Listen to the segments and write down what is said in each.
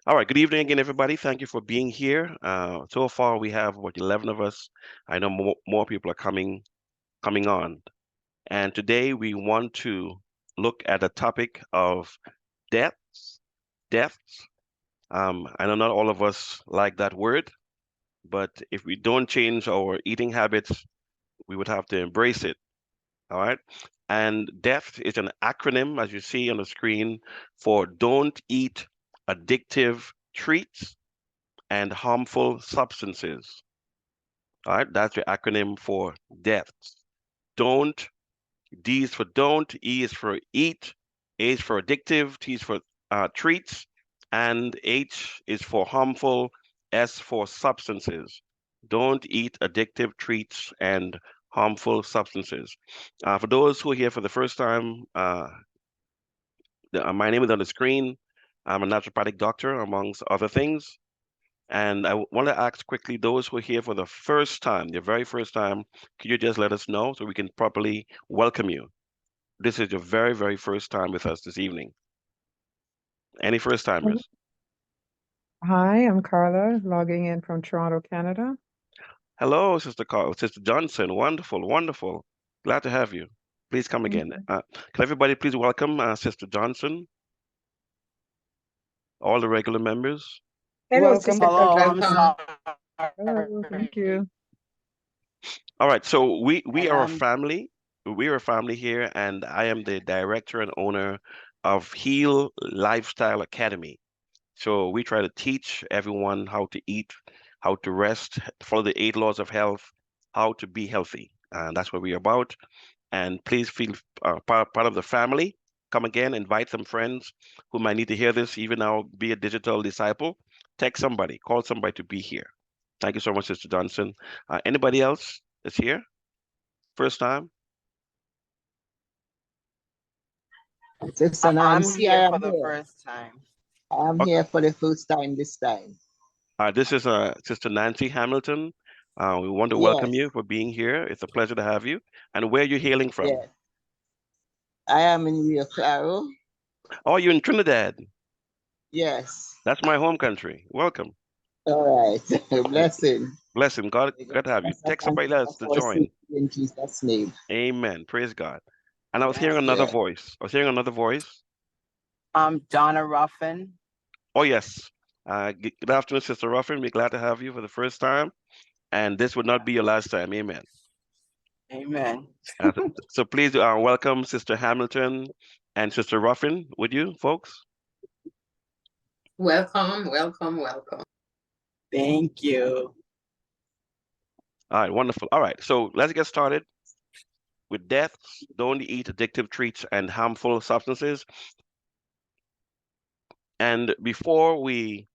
All right, good evening again, everybody. Thank you for being here. So far, we have about 11 of us. I know more people are coming on. And today we want to look at the topic of deaths. Deaths. I know not all of us like that word, but if we don't change our eating habits, we would have to embrace it. All right. And death is an acronym, as you see on the screen, for don't eat addictive treats and harmful substances. All right, that's the acronym for deaths. Don't, D is for don't, E is for eat, A is for addictive, T is for treats, and H is for harmful, S for substances. Don't eat addictive treats and harmful substances. For those who are here for the first time, my name is on the screen. I'm a naturopathic doctor, amongst other things. And I want to ask quickly those who are here for the first time, the very first time, could you just let us know so we can properly welcome you? This is your very first time with us this evening. Any first timers? Hi, I'm Carla, logging in from Toronto, Canada. Hello, Sister Carl, Sister Johnson. Wonderful, wonderful. Glad to have you. Please come again. Okay. Can everybody please welcome Sister Johnson, all the regular members? Hello, Welcome. Sister Hello, I'm Welcome. Hello, sorry. thank you. All right, so we And are a I'm family. We are a family here, and I am the director and owner of Heal Lifestyle Academy. So we try to teach everyone how to eat, how to rest, follow the 8 laws of health, how to be healthy. And that's what we're about. And please feel part of the family. Come again, invite some friends who might need to hear this, even now, be a digital disciple. Text somebody, call somebody to be here. Thank you so much, Sister Johnson. Anybody else that's here? First time? Sister I'm Nancy, here I for am the here. first time. I'm Okay. here for the first time this time. This is Sister Nancy Hamilton. We want to welcome Yes, you for being here. It's a pleasure to have you. And where are you hailing from? yes. I am in Rio Claro. Oh, you're in Trinidad. Yes. That's my home country. Welcome. All right. Uh, Blessing. Blessing. God, May God God to have you. bless us Text and somebody keep else us to all safe join. in Jesus' name. Amen. Praise God. And I was hearing Yes. another Yeah. voice. I was hearing another voice. I'm Donna Ruffin. Oh, yes. Good afternoon, Sister Ruffin. We're glad to have you for the first time. And this would not be your last time. Amen. Amen. So please welcome Sister Hamilton and Sister Ruffin, would you, folks? Welcome, welcome, welcome. Thank you. All right, wonderful. All right, so let's get started with deaths. Don't eat addictive treats and harmful substances. And before we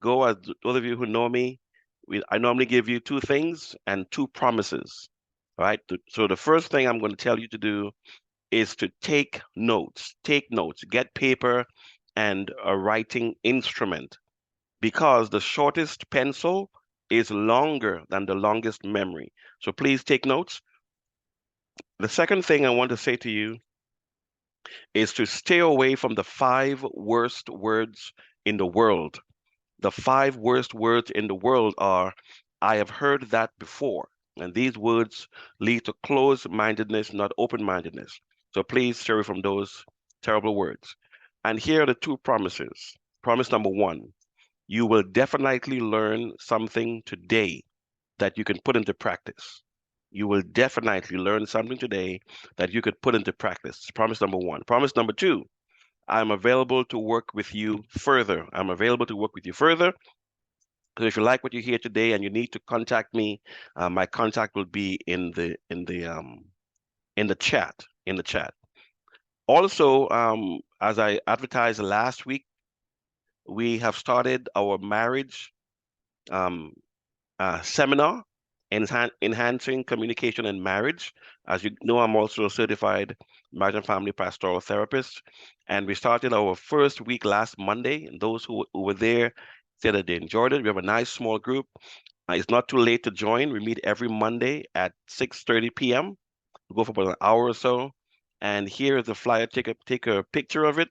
go, as those of you who know me, I normally give you two things and two promises. All right. So the first thing I'm going to tell you to do is to take notes. Take notes. Get paper and a writing instrument because the shortest pencil is longer than the longest memory. So please take notes. The second thing I want to say to you is to stay away from the 5 worst words in the world. The 5 worst words in the world are, I have heard that before. And these words lead to closed mindedness, not open mindedness. So please stay away from those terrible words. And here are the two promises. Promise number one, you will definitely learn something today that you can put into practice. You will definitely learn something today that you could put into practice. Promise number one. Promise number two, I'm available to work with you further. I'm available to work with you further. So if you like what you hear today and you need to contact me, my contact will be in the chat. In the chat. Also, as I advertised last week, we have started our marriage um, seminar, enhancing communication and marriage. As you know, I'm also a certified marriage and family pastoral therapist, and we started our first week last Monday. And those who were there said that they enjoyed it. We have a nice small group. It's not too late to join. We meet every Monday at 6:30 p.m. We go for about an hour or so. And here is the flyer. Take a picture of it.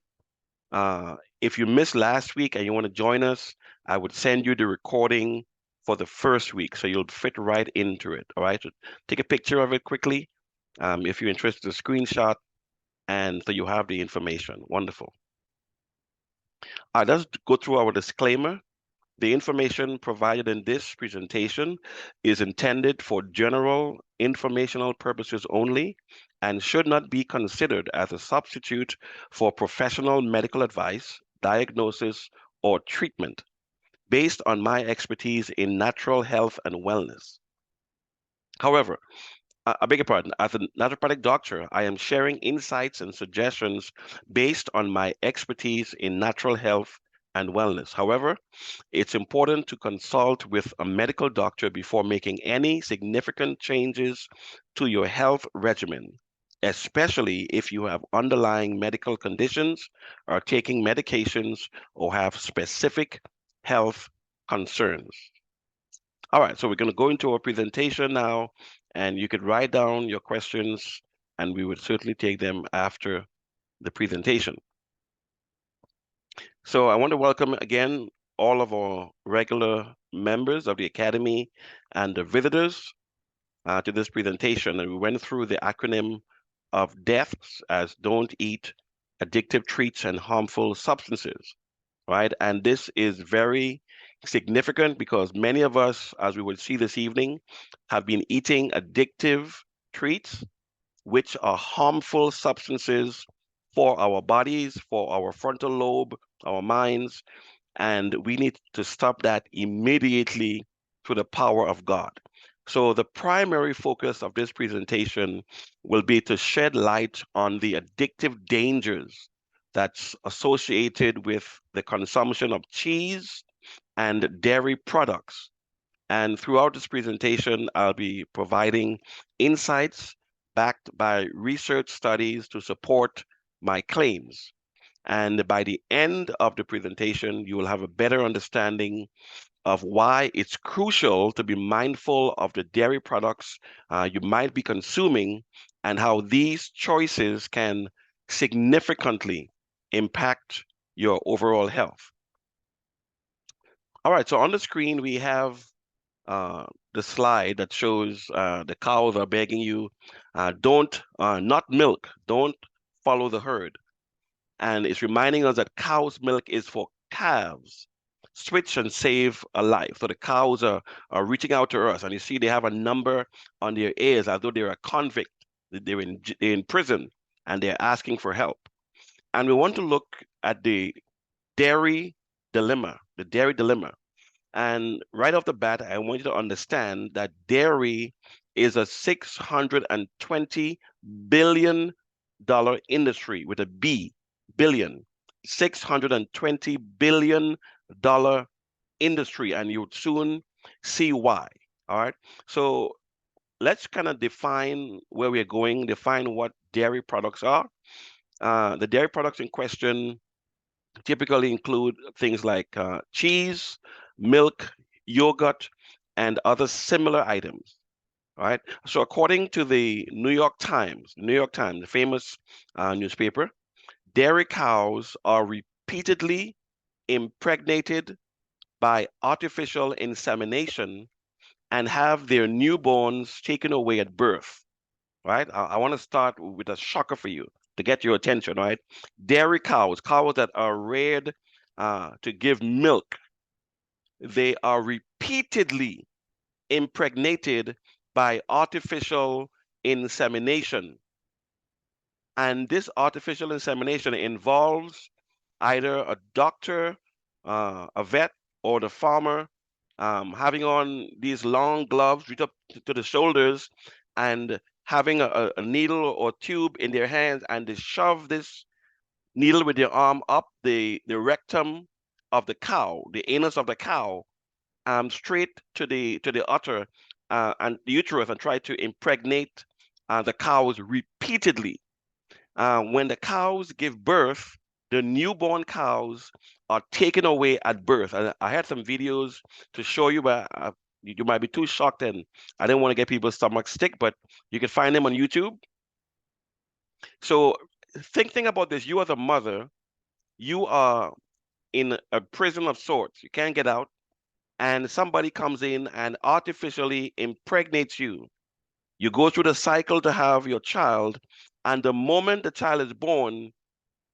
If you missed last week and you want to join us, I would send you the recording for the first week, so you'll fit right into it. All right, so take a picture of it quickly. If you're interested, a screenshot, and so you have the information. Wonderful. All right, let's go through our disclaimer. The information provided in this presentation is intended for general informational purposes only and should not be considered as a substitute for professional medical advice, diagnosis, or treatment based on my expertise in natural health and wellness. However, I beg your pardon, as a naturopathic doctor, I am sharing insights and suggestions based on my expertise in natural health and wellness. However, it's important to consult with a medical doctor before making any significant changes to your health regimen, especially if you have underlying medical conditions, are taking medications, or have specific health concerns. All right, so we're going to go into our presentation now, and you could write down your questions, and we would certainly take them after the presentation. So I want to welcome again all of our regular members of the Academy and the visitors to this presentation. And we went through the acronym of D.E.A.T.H.S as Don't Eat Addictive Treats and Harmful Substances, right? And this is very significant because many of us, as we will see this evening, have been eating addictive treats, which are harmful substances for our bodies, for our frontal lobe, our minds, and we need to stop that immediately through the power of God. So the primary focus of this presentation will be to shed light on the addictive dangers that's associated with the consumption of cheese and dairy products. And throughout this presentation, I'll be providing insights backed by research studies to support my claims. And by the end of the presentation, you will have a better understanding of why it's crucial to be mindful of the dairy products you might be consuming and how these choices can significantly impact your overall health. All right, so on the screen, we have the slide that shows the cows are begging you, don't, not milk, don't follow the herd. And it's reminding us that cow's milk is for calves. Switch and save a life. So the cows are reaching out to us, and you see they have a number on their ears as though they're a convict. They're in prison, and they're asking for help. And we want to look at the dairy dilemma, the dairy dilemma. And right off the bat, I want you to understand that dairy is a $620 billion industry with a B, billion, $620 billion industry, and you would soon see why. All right. So let's kind of define where we're going, define what dairy products are. The dairy products in question typically include things like cheese, milk, yogurt, and other similar items. All right. So according to the New York Times, the famous newspaper, dairy cows are repeatedly impregnated by artificial insemination and have their newborns taken away at birth. Right. I want to start with a shocker for you to get your attention. Right. Dairy cows, cows that are reared to give milk, they are repeatedly impregnated by artificial insemination. And this artificial insemination involves either a doctor, a vet, or the farmer having on these long gloves reach up to the shoulders and having a needle or tube in their hands, and they shove this needle with their arm up the rectum of the cow, the anus of the cow, straight to the udder and the uterus, and try to impregnate the cows repeatedly. When the cows give birth, the newborn cows are taken away at birth. I had some videos to show you, but you might be too shocked, and I didn't want to get people's stomach sick, but you can find them on YouTube. So think about this. You as a mother, you are in a prison of sorts. You can't get out, and somebody comes in and artificially impregnates you. You go through the cycle to have your child, and the moment the child is born,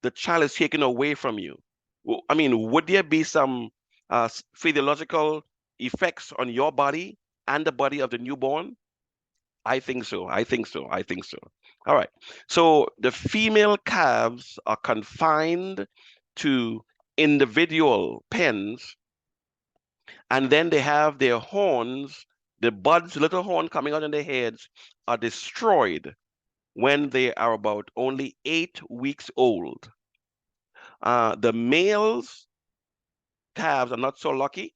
the child is taken away from you. I mean, would there be some physiological effects on your body and the body of the newborn? I think so. I think so. I think so. All right. So the female calves are confined to individual pens, and then they have their horns, the buds, little horn coming out on their heads, are destroyed when they are about only 8 weeks old. The males calves are not so lucky.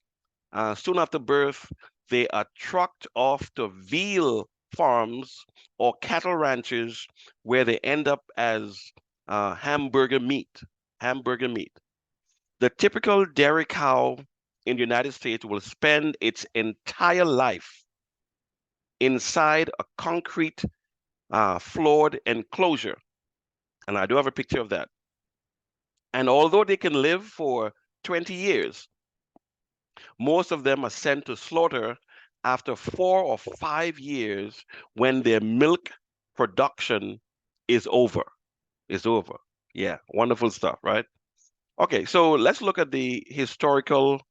Soon after birth, they are trucked off to veal farms or cattle ranches where they end up as hamburger meat. Hamburger meat. The typical dairy cow in the United States will spend its entire life inside a concrete floored enclosure. And I do have a picture of that. And although they can live for 20 years, most of them are sent to slaughter after 4 or 5 years when their milk production is over. Is over. Yeah, wonderful stuff, right? Okay, so let's look at the historical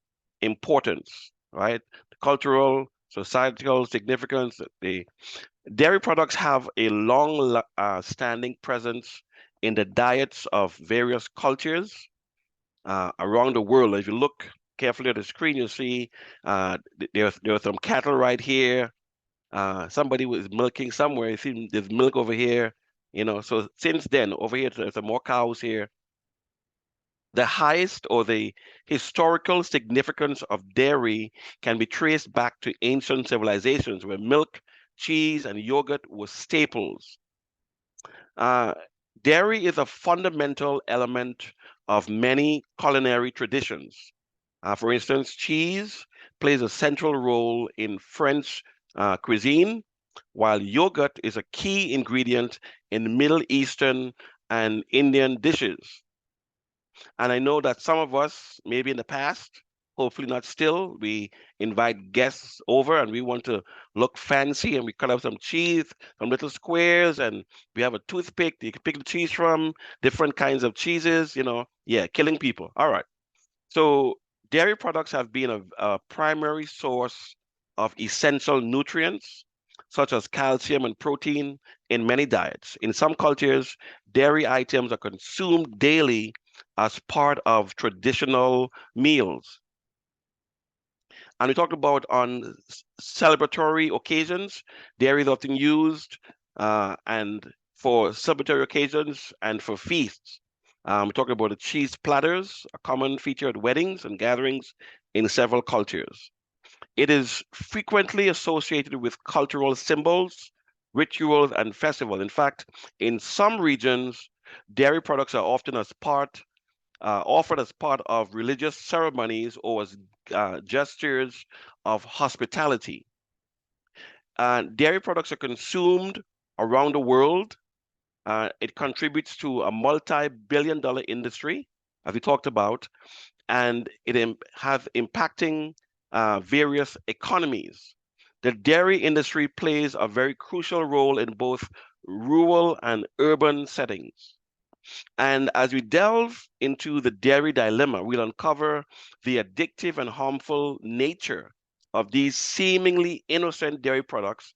importance, right? The cultural, societal significance. The dairy products have a long standing presence in the diets of various cultures around the world. If you look carefully at the screen, you'll see there are some cattle right here. Somebody was milking somewhere. You see there's milk over here. So since then, over here, there's some more cows here. The highest or the historical significance of dairy can be traced back to ancient civilizations where milk, cheese, and yogurt were staples. Uh, Dairy is a fundamental element of many culinary traditions. For instance, cheese plays a central role in French cuisine, while yogurt is a key ingredient in Middle Eastern and Indian dishes. And I know that some of us, maybe in the past, hopefully not still, we invite guests over and we want to look fancy and we cut up some cheese, some little squares, and we have a toothpick that you can pick the cheese from, different kinds of cheeses, yeah, killing people. All right. So dairy products have been a primary source of essential nutrients, such as calcium and protein, in many diets. In some cultures, dairy items are consumed daily as part of traditional meals. And we talked about on celebratory occasions, dairy is often used and for celebratory occasions and for feasts. We talked about the cheese platters, a common feature at weddings and gatherings in several cultures. It is frequently associated with cultural symbols, rituals, and festivals. In fact, in some regions, dairy products are often offered as part of religious ceremonies or as gestures of hospitality. Dairy products are consumed around the world. It contributes to a multi-billion-dollar industry, as we talked about, and it has impacting various economies. The dairy industry plays a very crucial role in both rural and urban settings. And as we delve into the dairy dilemma, we'll uncover the addictive and harmful nature of these seemingly innocent dairy products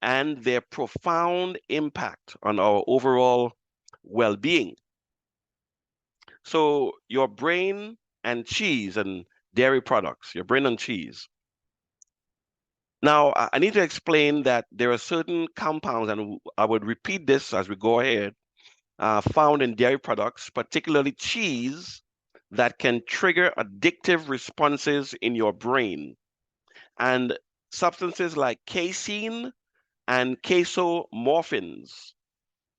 and their profound impact on our overall well-being. So your brain and cheese and dairy products, your brain and cheese. Now, I need to explain that there are certain compounds, and I would repeat this as we go ahead, found in dairy products, particularly cheese, that can trigger addictive responses in your brain. And substances like casein and casomorphins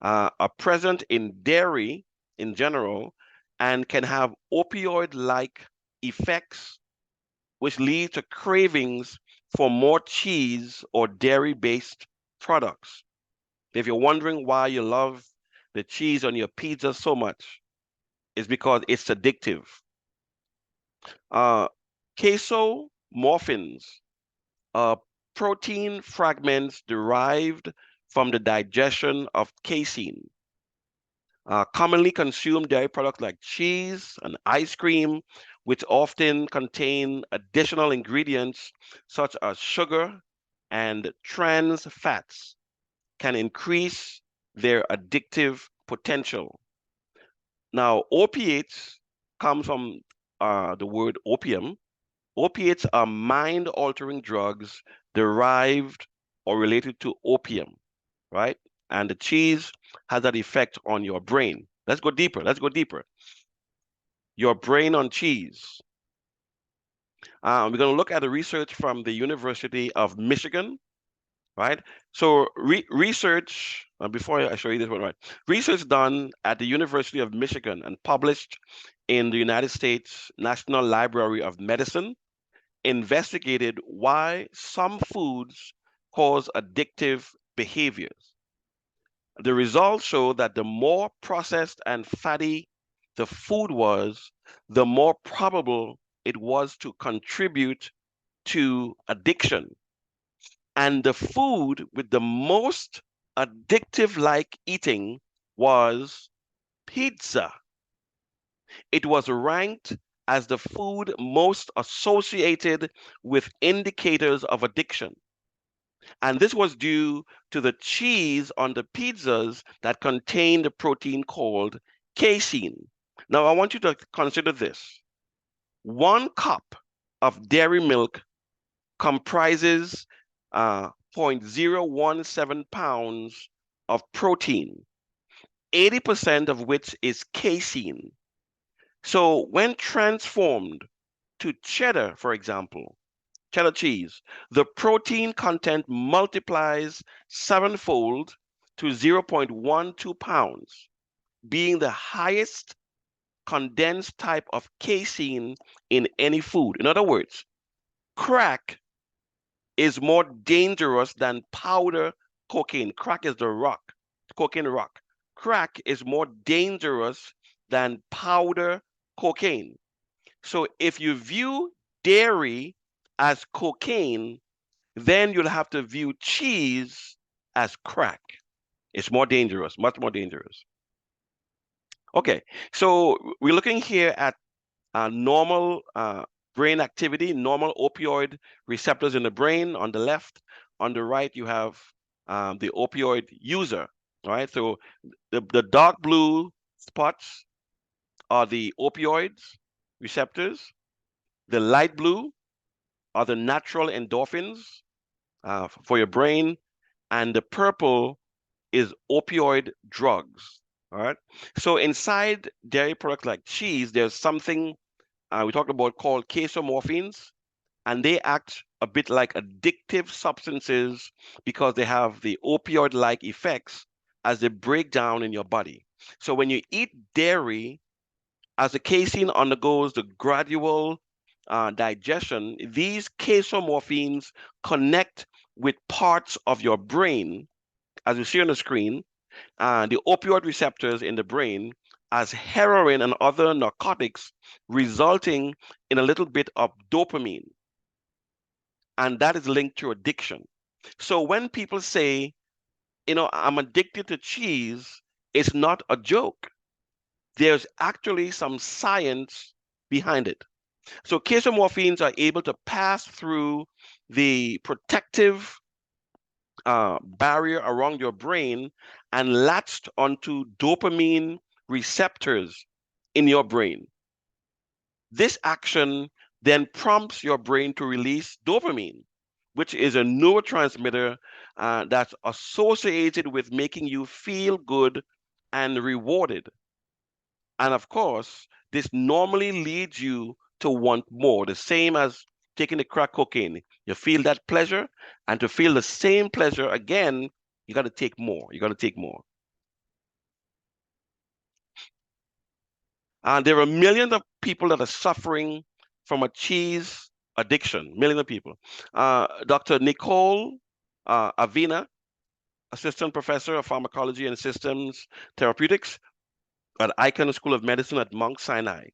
are present in dairy in general and can have opioid-like effects, which lead to cravings for more cheese or dairy-based products. If you're wondering why you love the cheese on your pizza so much, it's because it's addictive. Uh, Casomorphins, protein fragments derived from the digestion of casein. Commonly consumed dairy products like cheese and ice cream, which often contain additional ingredients such as sugar and trans fats, can increase their addictive potential. Now, opiates comes from the word opium. Opiates are mind-altering drugs derived or related to opium, right? And the cheese has that effect on your brain. Let's go deeper. Let's go deeper. Your brain on cheese. We're going to look at the research from the University of Michigan, right? So research, before I show you this one, right? Research done at the University of Michigan and published in the United States National Library of Medicine investigated why some foods cause addictive behaviors. The results show that the more processed and fatty the food was, the more probable it was to contribute to addiction. And the food with the most addictive like eating was pizza. It was ranked as the food most associated with indicators of addiction. And this was due to the cheese on the pizzas that contained the protein called casein. Now, I want you to consider this. 1 cup of dairy milk comprises 0.017 pounds of protein, 80% of which is casein. So when transformed to cheddar, for example, cheddar cheese, the protein content multiplies sevenfold to 0.12 pounds, being the highest condensed type of casein in any food. In other words, crack is more dangerous than powder cocaine. Crack is the rock, cocaine rock. Crack is more dangerous than powder cocaine. So if you view dairy as cocaine, then you'll have to view cheese as crack. It's more dangerous, much more dangerous. Okay, so we're looking here at normal brain activity, normal opioid receptors in the brain on the left. On the right, you have the opioid user, all right? So the dark blue spots are the opioids receptors. The light blue are the natural endorphins for your brain. And the purple is opioid drugs, all right? So inside dairy products like cheese, there's something we talked about called casomorphins, and they act a bit like addictive substances because they have the opioid-like effects as they break down in your body. So when you eat dairy, as the casein undergoes the gradual digestion, these casomorphins connect with parts of your brain, as you see on the screen, the opioid receptors in the brain as heroin and other narcotics, resulting in a little bit of dopamine. And that is linked to addiction. So when people say, I'm addicted to cheese, it's not a joke. There's actually some science behind it. So casomorphins are able to pass through the protective barrier around your brain and latched onto dopamine receptors in your brain. This action then prompts your brain to release dopamine, which is a neurotransmitter that's associated with making you feel good and rewarded. And of course, this normally leads you to want more, the same as taking the crack cocaine. You feel that pleasure, and to feel the same pleasure again, you got to take more. You got to take more. And there are millions of people that are suffering from a cheese addiction, millions of people. Dr. Nicole Avina, assistant professor of pharmacology and systems therapeutics at Icahn School of Medicine at Mount Sinai.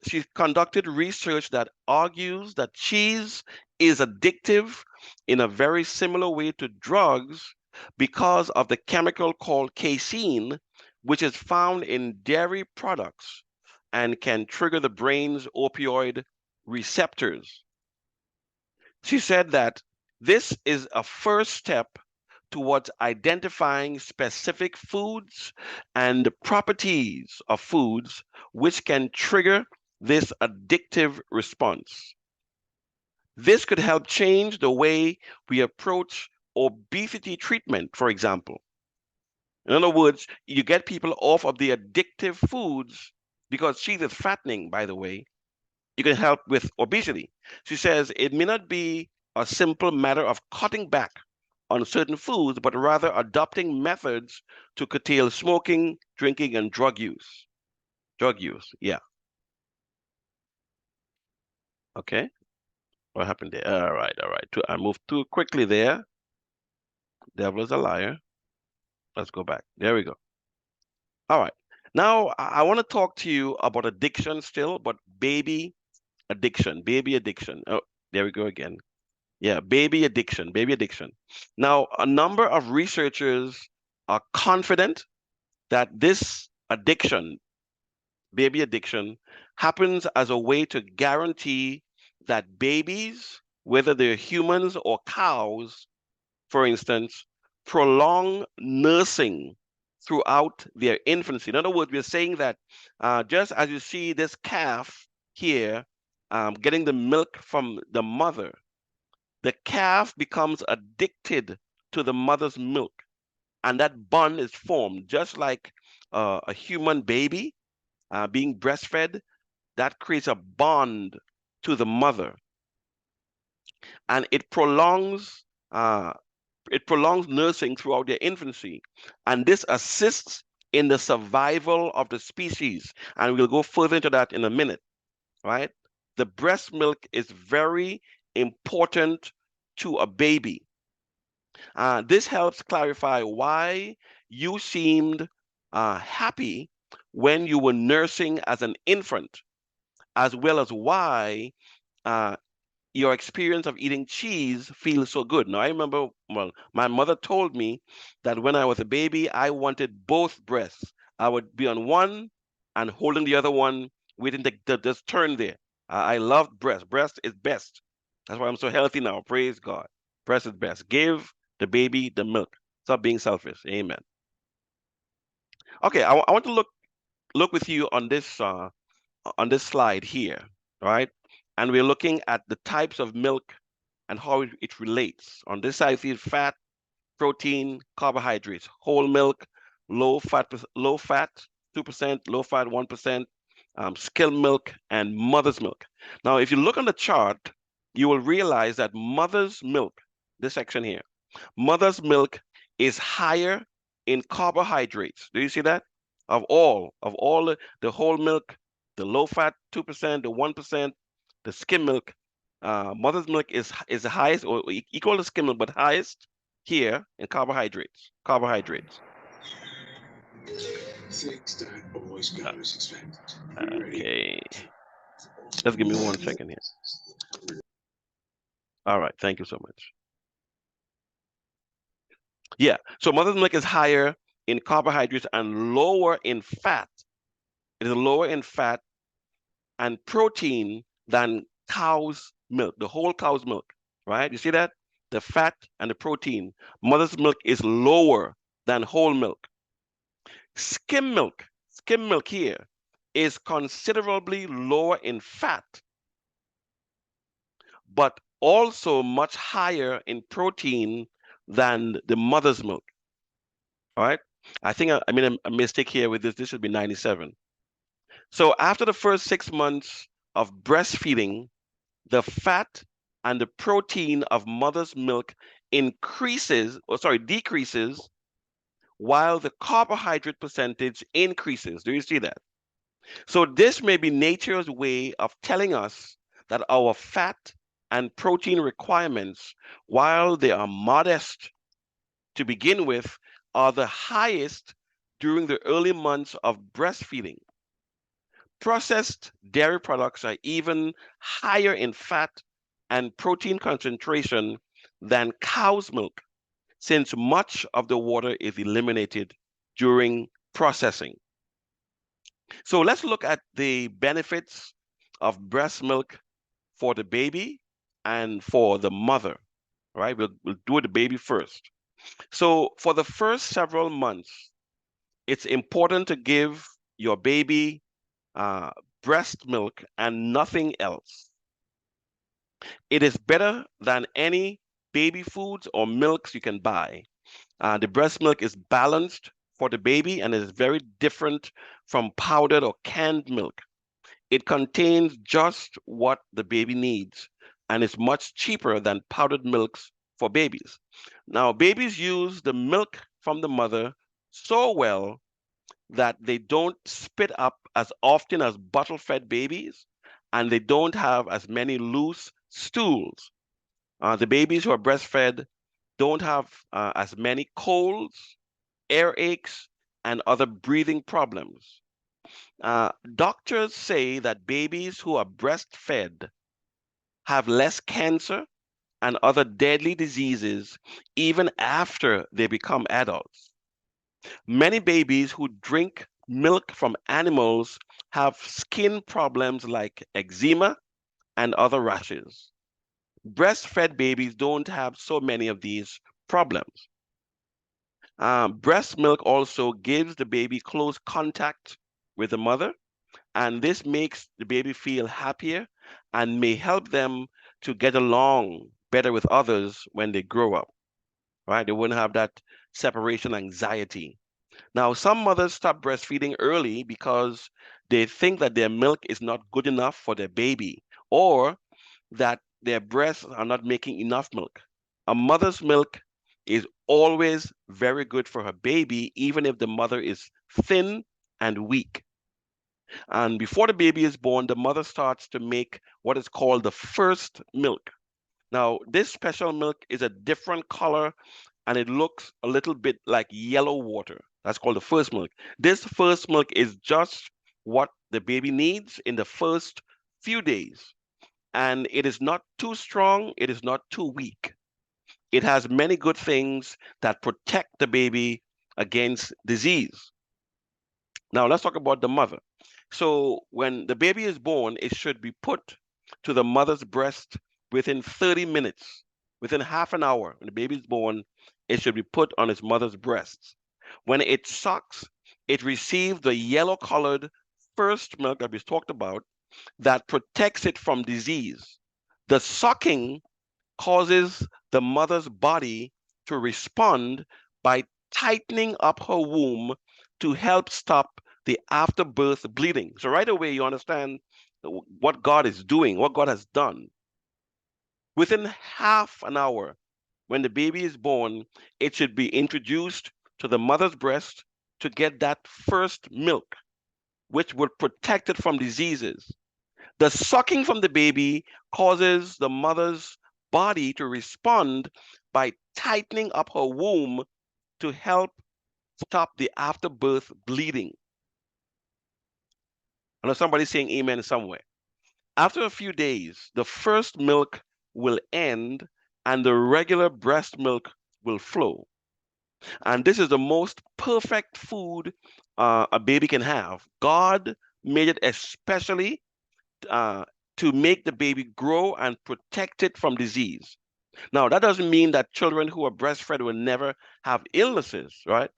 She conducted research that argues that cheese is addictive in a very similar way to drugs because of the chemical called casein, which is found in dairy products and can trigger the brain's opioid receptors. She said that this is a first step towards identifying specific foods and the properties of foods which can trigger this addictive response. This could help change the way we approach obesity treatment, for example. In other words, you get people off of the addictive foods because cheese is fattening, by the way. You can help with obesity. She says it may not be a simple matter of cutting back on certain foods, but rather adopting methods to curtail smoking, drinking, and drug use. Drug use, yeah. Okay, what happened there? All right. I moved too quickly there. Devil is a liar. Let's go back. There we go. All right. Now I want to talk to you about addiction still, but baby addiction. Oh, there we go again. Yeah, baby addiction. Now, a number of researchers are confident that this addiction, baby addiction, happens as a way to guarantee that babies, whether they're humans or cows, for instance, prolong nursing throughout their infancy. In other words, we're saying that just as you see this calf here getting the milk from the mother, the calf becomes addicted to the mother's milk, and that bond is formed, just like a human baby being breastfed. That creates a bond to the mother, and uh, it prolongs nursing throughout their infancy, and this assists in the survival of the species. And we'll go further into that in a minute, right? The breast milk is very important to a baby. This helps clarify why you seemed happy when you were nursing as an infant, as well as why uh, your experience of eating cheese feels so good. Now, I remember, well, my mother told me that when I was a baby, I wanted both breasts. I would be on one and holding the other one, waiting to just turn there. I loved breast. Breast is best. That's why I'm so healthy now. Praise God. Breast is best. Give the baby the milk. Stop being selfish. Amen. Okay, I want to look with you on this slide here, right? And we're looking at the types of milk and how it relates. On this side, you see fat, protein, carbohydrates, whole milk, low fat, 2%, low fat, 1%, skim milk, and mother's milk. Now, if you look on the chart, you will realize that mother's milk, this section here, mother's milk is higher in carbohydrates. Do you see that? Of all the whole milk, the low fat 2%, the 1%, the skim milk, mother's milk is the highest or equal to skim milk, but highest here in carbohydrates. Things don't always go as expected. Okay, just give me 1 second here. All right, thank you so much. Yeah, so mother's milk is higher in carbohydrates and lower in fat. It is lower in fat and protein than cow's milk, the whole cow's milk, right? You see that? The fat and the protein. Mother's milk is lower than whole milk. Skim milk here is considerably lower in fat, but also much higher in protein than the mother's milk. All right. I think I made a mistake here with this. This should be 97. So after the first 6 months of breastfeeding, the fat and the protein of mother's milk decreases, while the carbohydrate percentage increases. Do you see that? So this may be nature's way of telling us that our fat and protein requirements, while they are modest to begin with, are the highest during the early months of breastfeeding. Processed dairy products are even higher in fat and protein concentration than cow's milk, since much of the water is eliminated during processing. So let's look at the benefits of breast milk for the baby and for the mother, right? We'll do the baby first. So for the first several months, it's important to give your baby breast milk and nothing else. It is better than any baby foods or milks you can buy. The breast milk is balanced for the baby and is very different from powdered or canned milk. It contains just what the baby needs and is much cheaper than powdered milks for babies. Now, babies use the milk from the mother so well that they don't spit up as often as bottle-fed babies, and they don't have as many loose stools. The babies who are breastfed don't have as many colds, earaches, and other breathing problems. Doctors say that babies who are breastfed have less cancer and other deadly diseases even after they become adults. Many babies who drink milk from animals have skin problems like eczema and other rashes. Breastfed babies don't have so many of these problems. Breast milk also gives the baby close contact with the mother, and this makes the baby feel happier and may help them to get along better with others when they grow up, right? They wouldn't have that separation anxiety. Now, some mothers stop breastfeeding early because they think that their milk is not good enough for their baby or that their breasts are not making enough milk. A mother's milk is always very good for her baby, even if the mother is thin and weak. And before the baby is born, the mother starts to make what is called the first milk. Now, this special milk is a different color and it looks a little bit like yellow water. That's called the first milk. This first milk is just what the baby needs in the first few days. And it is not too strong, it is not too weak. It has many good things that protect the baby against disease. Now, let's talk about the mother. So, when the baby is born, it should be put to the mother's breast within 30 minutes, within half an hour. When the baby is born, it should be put on its mother's breasts. When it sucks, it receives the yellow colored first milk that we talked about that protects it from disease. The sucking causes the mother's body to respond by tightening up her womb to help stop the afterbirth bleeding. So right away, you understand what God is doing, what God has done. Within half an hour, when the baby is born, it should be introduced to the mother's breast to get that first milk, which will protect it from diseases. The sucking from the baby causes the mother's body to respond by tightening up her womb to help stop the afterbirth bleeding. I know somebody's saying amen somewhere. After a few days, the first milk will end and the regular breast milk will flow. And this is the most perfect food a baby can have. God made it especially uh, to make the baby grow and protect it from disease. Now, that doesn't mean that children who are breastfed will never have illnesses, right?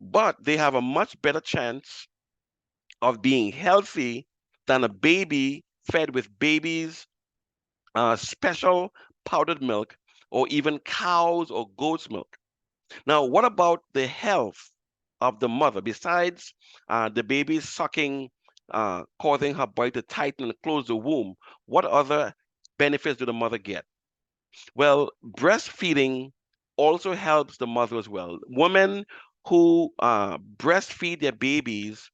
But they have a much better chance of being healthy than a baby fed with baby's special powdered milk or even cows or goat's milk. Now, what about the health of the mother? Besides the baby sucking, causing her body to tighten and close the womb, what other benefits do the mother get? Well, breastfeeding also helps the mother as well. Women who breastfeed their babies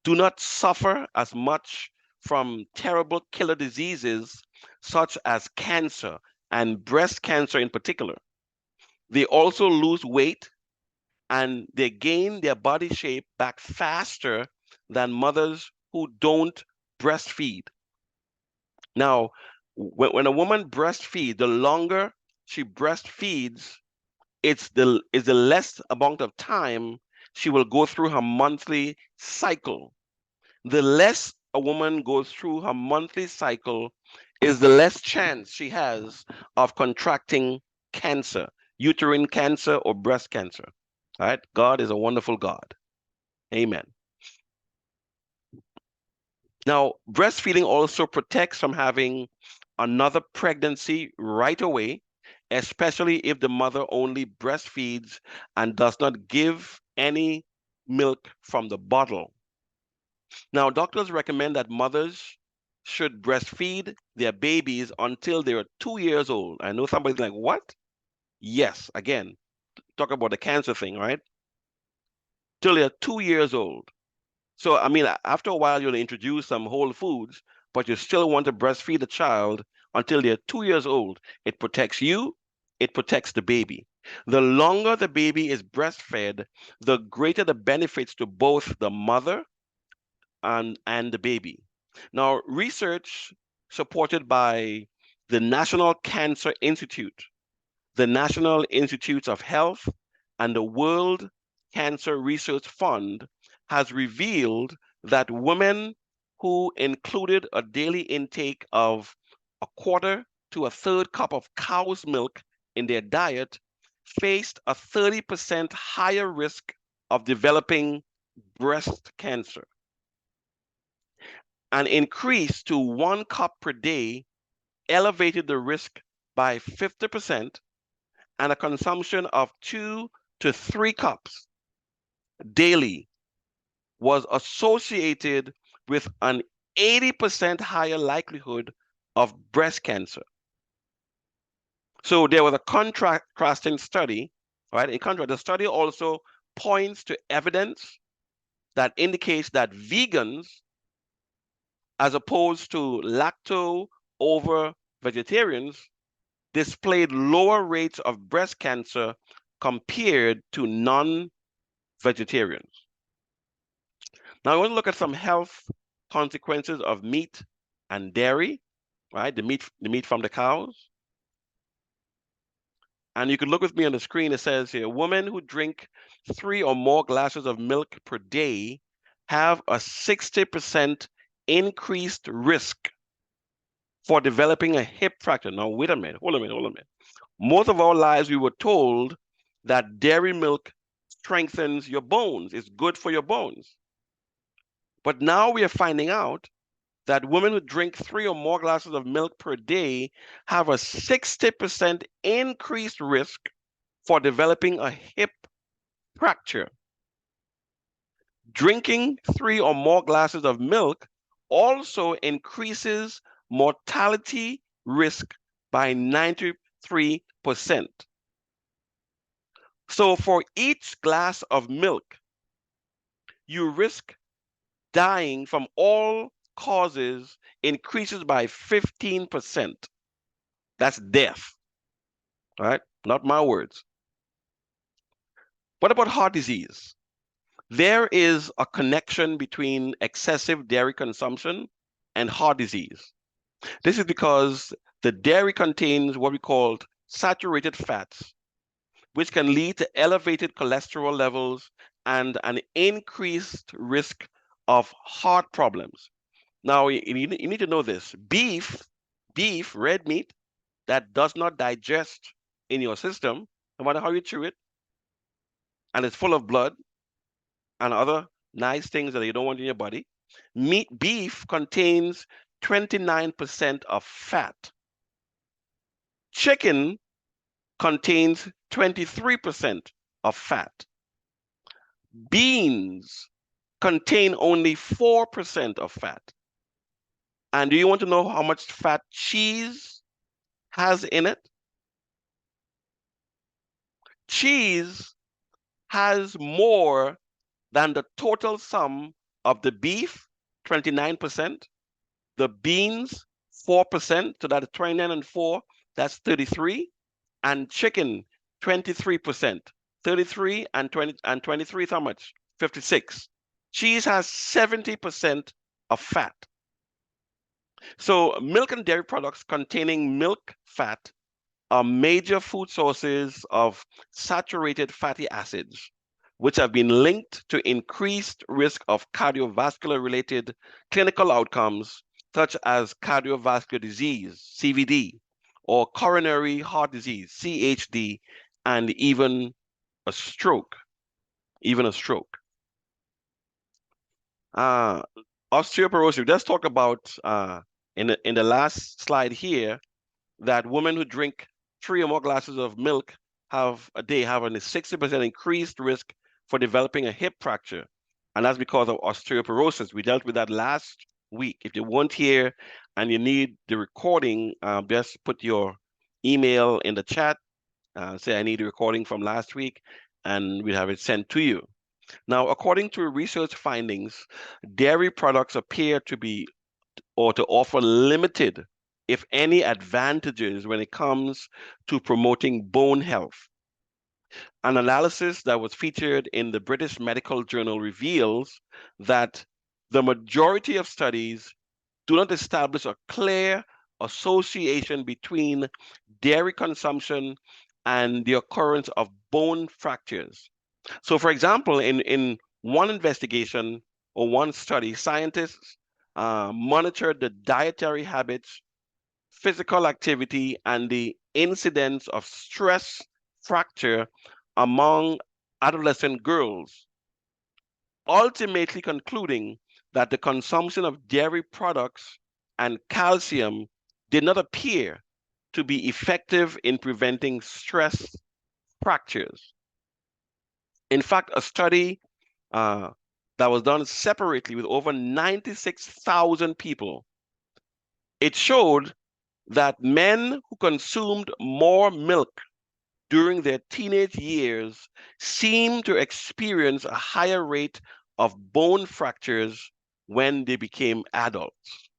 do not suffer as much from terrible killer diseases such as cancer and breast cancer in particular. They also lose weight and they gain their body shape back faster than mothers who don't breastfeed. Now, when a woman breastfeeds, the longer she breastfeeds, it's the less amount of time she will go through her monthly cycle. The less a woman goes through her monthly cycle is the less chance she has of contracting cancer, uterine cancer or breast cancer. All right? God is a wonderful God. Amen. Now, breastfeeding also protects from having another pregnancy right away, especially if the mother only breastfeeds and does not give any milk from the bottle. Now, doctors recommend that mothers should breastfeed their babies until they are 2 years old. I know somebody's like, what? Yes, again, talk about the cancer thing, right? Till they're 2 years old. So, I mean, after a while, you'll introduce some whole foods, but you still want to breastfeed a child until they're 2 years old. It protects you, it protects the baby. The longer the baby is breastfed, the greater the benefits to both the mother and the baby. Now, research supported by the National Cancer Institute, the National Institutes of Health, and the World Cancer Research Fund has revealed that women who included a daily intake of a quarter to a third cup of cow's milk in their diet faced a 30% higher risk of developing breast cancer. An increase to 1 cup per day elevated the risk by 50%, and a consumption of 2 to 3 cups daily was associated with an 80% higher likelihood of breast cancer. So there was a contrasting study, right? In contrast, the study also points to evidence that indicates that vegans, as opposed to lacto over vegetarians, displayed lower rates of breast cancer compared to non-vegetarians. Now I want to look at some health consequences of meat and dairy, right? The meat from the cows. And you can look with me on the screen. It says here, women who drink 3 or more glasses of milk per day have a 60% increased risk for developing a hip fracture. Now, wait a minute, hold a minute. Most of our lives, we were told that dairy milk strengthens your bones, it's good for your bones. But now we are finding out that women who drink 3 or more glasses of milk per day have a 60% increased risk for developing a hip fracture. Drinking 3 or more glasses of milk also increases mortality risk by 93%. So for each glass of milk, you risk dying from all causes increases by 15%. That's death, right? Not my words. What about heart disease? There is a connection between excessive dairy consumption and heart disease. This is because the dairy contains what we call saturated fats, which can lead to elevated cholesterol levels and an increased risk of heart problems. Now, you need to know this. Beef, red meat, that does not digest in your system, no matter how you chew it, and it's full of blood and other nice things that you don't want in your body. Beef contains 29% of fat. Chicken contains 23% of fat. Beans contain only 4% of fat. And do you want to know how much fat cheese has in it? Cheese has more than the total sum of the beef, 29%, the beans, 4%, so that's 29 and 4, that's 33, and chicken, 23%. 33 and 20 and 23 is how much? 56. Cheese has 70% of fat. So milk and dairy products containing milk fat are major food sources of saturated fatty acids, which have been linked to increased risk of cardiovascular related clinical outcomes such as cardiovascular disease, CVD, or coronary heart disease, CHD, and even a stroke, even a stroke. Uh, Osteoporosis. Let's talk about in the last slide here that women who drink 3 or more glasses of milk have a 60% increased risk for developing a hip fracture, and that's because of osteoporosis. We dealt with that last week. If you weren't here and you need the recording, just put your email in the chat. Say I need a recording from last week, and we'll have it sent to you. Now, according to research findings, dairy products appear to be or to offer limited, if any, advantages when it comes to promoting bone health. An analysis that was featured in the British Medical Journal reveals that the majority of studies do not establish a clear association between dairy consumption and the occurrence of bone fractures. So, for example, in one investigation or one study, scientists monitored the dietary habits, physical activity, and the incidence of stress fracture among adolescent girls, ultimately concluding that the consumption of dairy products and calcium did not appear to be effective in preventing stress fractures. In fact, a study uh, that was done separately with over 96,000 people, it showed that men who consumed more milk during their teenage years seemed to experience a higher rate of bone fractures when they became adults.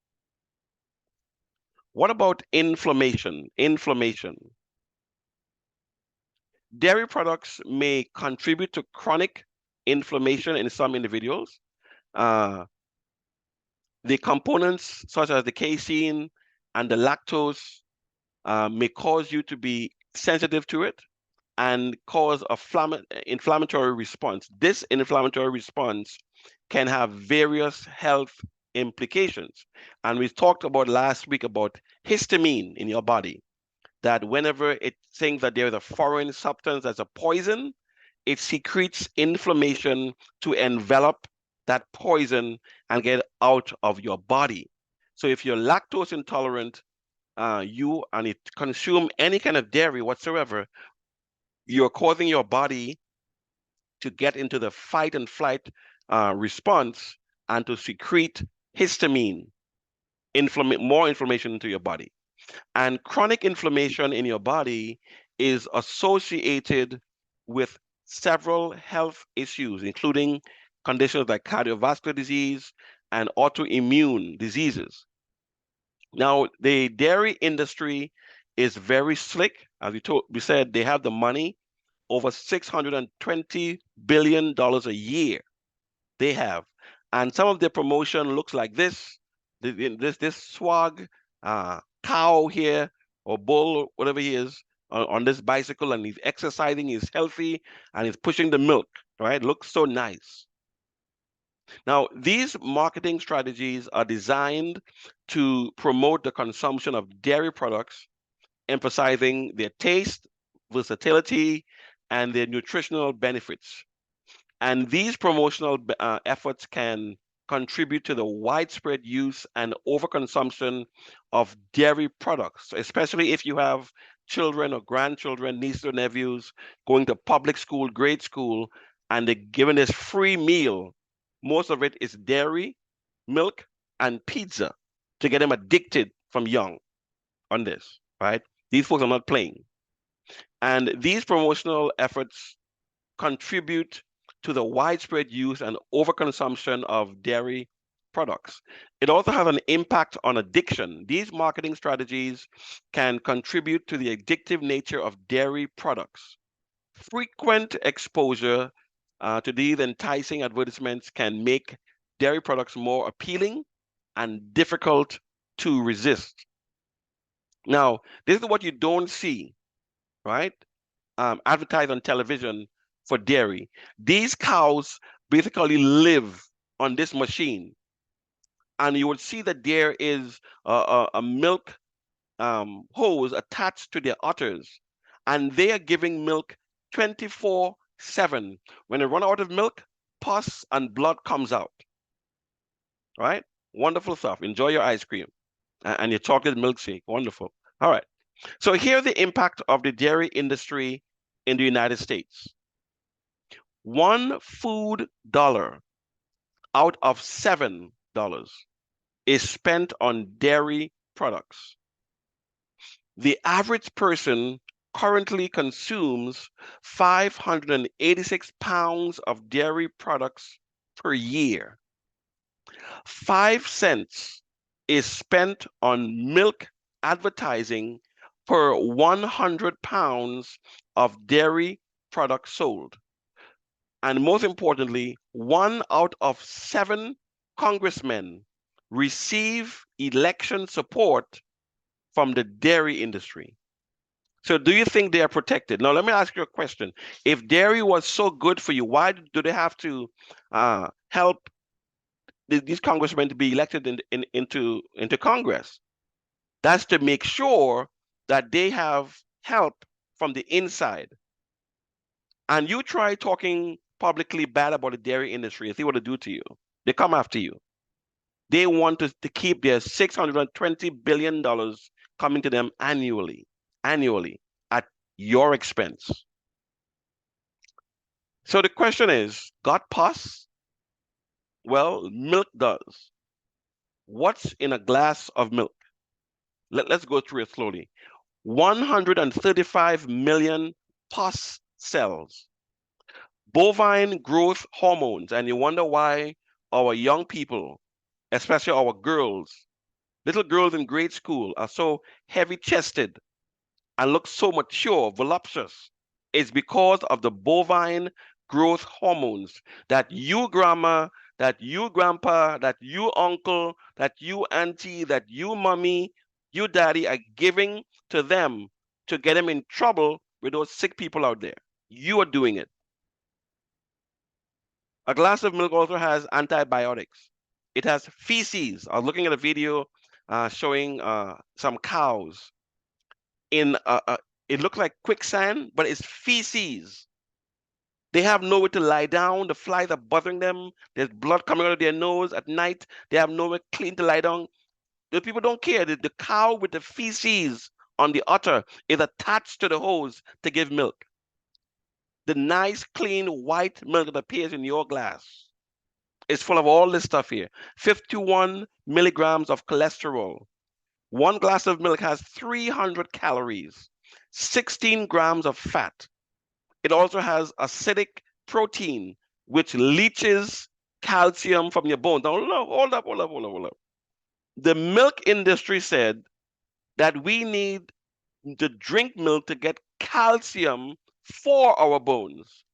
What about inflammation? Dairy products may contribute to chronic inflammation in some individuals. The components such as the casein and the lactose may cause you to be sensitive to it and cause a inflammatory response. This inflammatory response can have various health implications. And we talked about last week about histamine in your body, that whenever it thinks that there is a foreign substance that's a poison, it secretes inflammation to envelop that poison and get out of your body. So if you're lactose intolerant, and it consume any kind of dairy whatsoever, you're causing your body to get into the fight and flight response and to secrete histamine, more inflammation into your body. And chronic inflammation in your body is associated with several health issues, including conditions like cardiovascular disease and autoimmune diseases. Now, the dairy industry is very slick. As we said, they have the money, over $620 billion a year they have. And some of their promotion looks like this. This swag cow here or bull, whatever he is, on this bicycle, and he's exercising, he's healthy, and he's pushing the milk, right? Looks so nice. Now, these marketing strategies are designed to promote the consumption of dairy products, emphasizing their taste, versatility, and their nutritional benefits. And these promotional efforts can contribute to the widespread use and overconsumption of dairy products, especially if you have children or grandchildren, nieces or nephews going to public school, grade school, and they're given this free meal. Most of it is dairy, milk, and pizza to get them addicted from young on this, right? These folks are not playing. And these promotional efforts contribute to the widespread use and overconsumption of dairy products. It also has an impact on addiction. These marketing strategies can contribute to the addictive nature of dairy products. Frequent exposure to these enticing advertisements can make dairy products more appealing and difficult to resist. Now, this is what you don't see, right? Advertised on television for dairy. These cows basically live on this machine, and you will see that there is a milk hose attached to their udders, and they are giving milk 24/7. When they run out of milk, pus and blood comes out, right? Wonderful stuff. Enjoy your ice cream and your chocolate milkshake. Wonderful. All right. So here's the impact of the dairy industry in the United States. $1 out of $7 is spent on dairy products. The average person currently consumes 586 pounds of dairy products per year. 5 cents is spent on milk advertising per 100 pounds of dairy products sold. And most importantly, 1 out of 7 congressmen receive election support from the dairy industry. So do you think they are protected? Now, let me ask you a question. If dairy was so good for you, why do they have to help these congressmen to be elected into Congress? That's to make sure that they have help from the inside. And you try talking publicly bad about the dairy industry and see what they do to you. They come after you. They want to keep their $620 billion coming to them annually at your expense. So the question is, got pus? Well, milk does. What's in a glass of milk? Let's go through it slowly. 135 million pus cells, bovine growth hormones, and you wonder why our young people, especially our girls, little girls in grade school, are so heavy-chested and look so mature, voluptuous. It's because of the bovine growth hormones that you grandma, that you grandpa, that you uncle, that you auntie, that you mommy, you daddy are giving to them to get them in trouble with those sick people out there. You are doing it. A glass of milk also has antibiotics. It has feces. I was looking at a video showing some cows in it looked like quicksand, but it's feces. They have nowhere to lie down. The flies are bothering them. There's blood coming out of their nose at night. They have nowhere clean to lie down. The people don't care. The cow with the feces on the udder is attached to the hose to give milk. The nice, clean, white milk that appears in your glass is full of all this stuff here. 51 milligrams of cholesterol. 1 glass of milk has 300 calories, 16 grams of fat. It also has acidic protein, which leaches calcium from your bones. Now, hold up. The milk industry said that we need to drink milk to get calcium for our bones.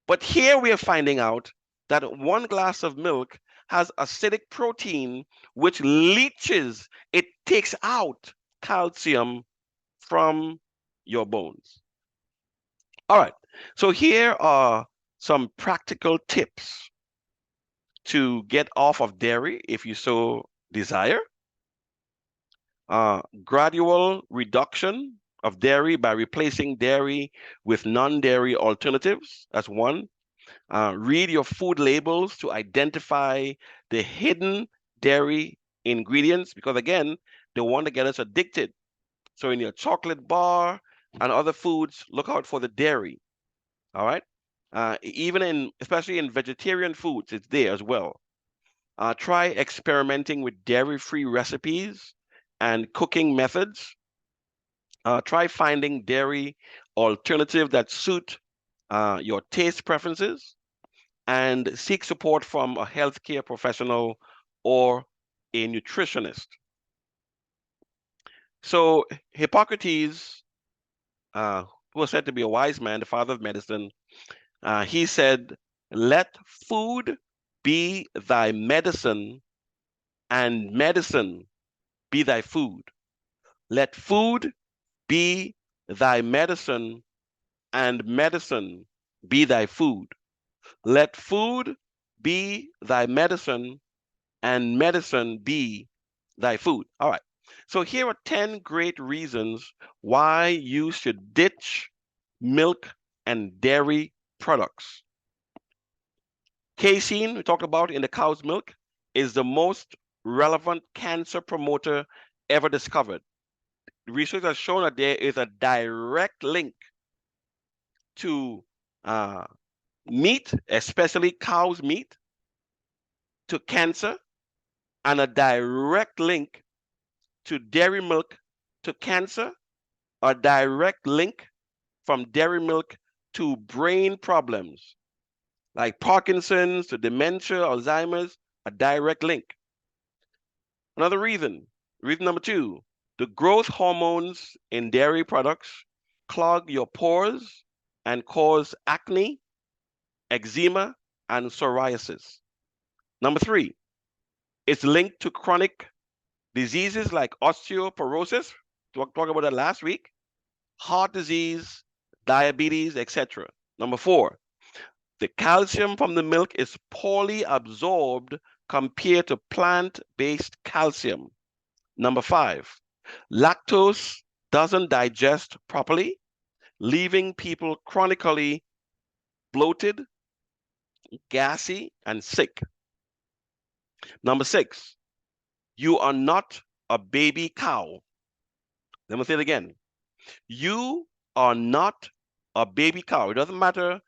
But here we are finding out that 1 glass of milk has acidic protein, which leaches, it takes out calcium from your bones. All right, so here are some practical tips to get off of dairy if you so desire. Gradual reduction of dairy by replacing dairy with non-dairy alternatives. That's one. Read your food labels to identify the hidden dairy ingredients because, again, they want to get us addicted. So in your chocolate bar and other foods, look out for the dairy. All right. Especially in vegetarian foods, it's there as well. Try experimenting with dairy-free recipes and cooking methods. Try finding dairy alternatives that suit your taste preferences, and seek support from a healthcare professional or a nutritionist. So Hippocrates, who was said to be a wise man, the father of medicine, he said, "Let food be thy medicine and medicine be thy food. Let food be thy medicine, and medicine be thy food. Let food be thy medicine, and medicine be thy food. All right. So here are 10 great reasons why you should ditch milk and dairy products. Casein, we talked about in the cow's milk, is the most relevant cancer promoter ever discovered. Research has shown that there is a direct link to meat, especially cow's meat, to cancer, and a direct link to dairy milk to cancer, a direct link from dairy milk to brain problems like Parkinson's, to dementia, Alzheimer's, a direct link. Another reason number 2, the growth hormones in dairy products clog your pores and cause acne, eczema, and psoriasis. Number 3, it's linked to chronic diseases like osteoporosis, talked about that last week, heart disease, diabetes, etc. Number 4, the calcium from the milk is poorly absorbed compared to plant-based calcium. Number 5, lactose doesn't digest properly, leaving people chronically bloated, gassy, and sick. Number 6, you are not a baby cow. Let me say it again. You are not a baby cow. It doesn't matter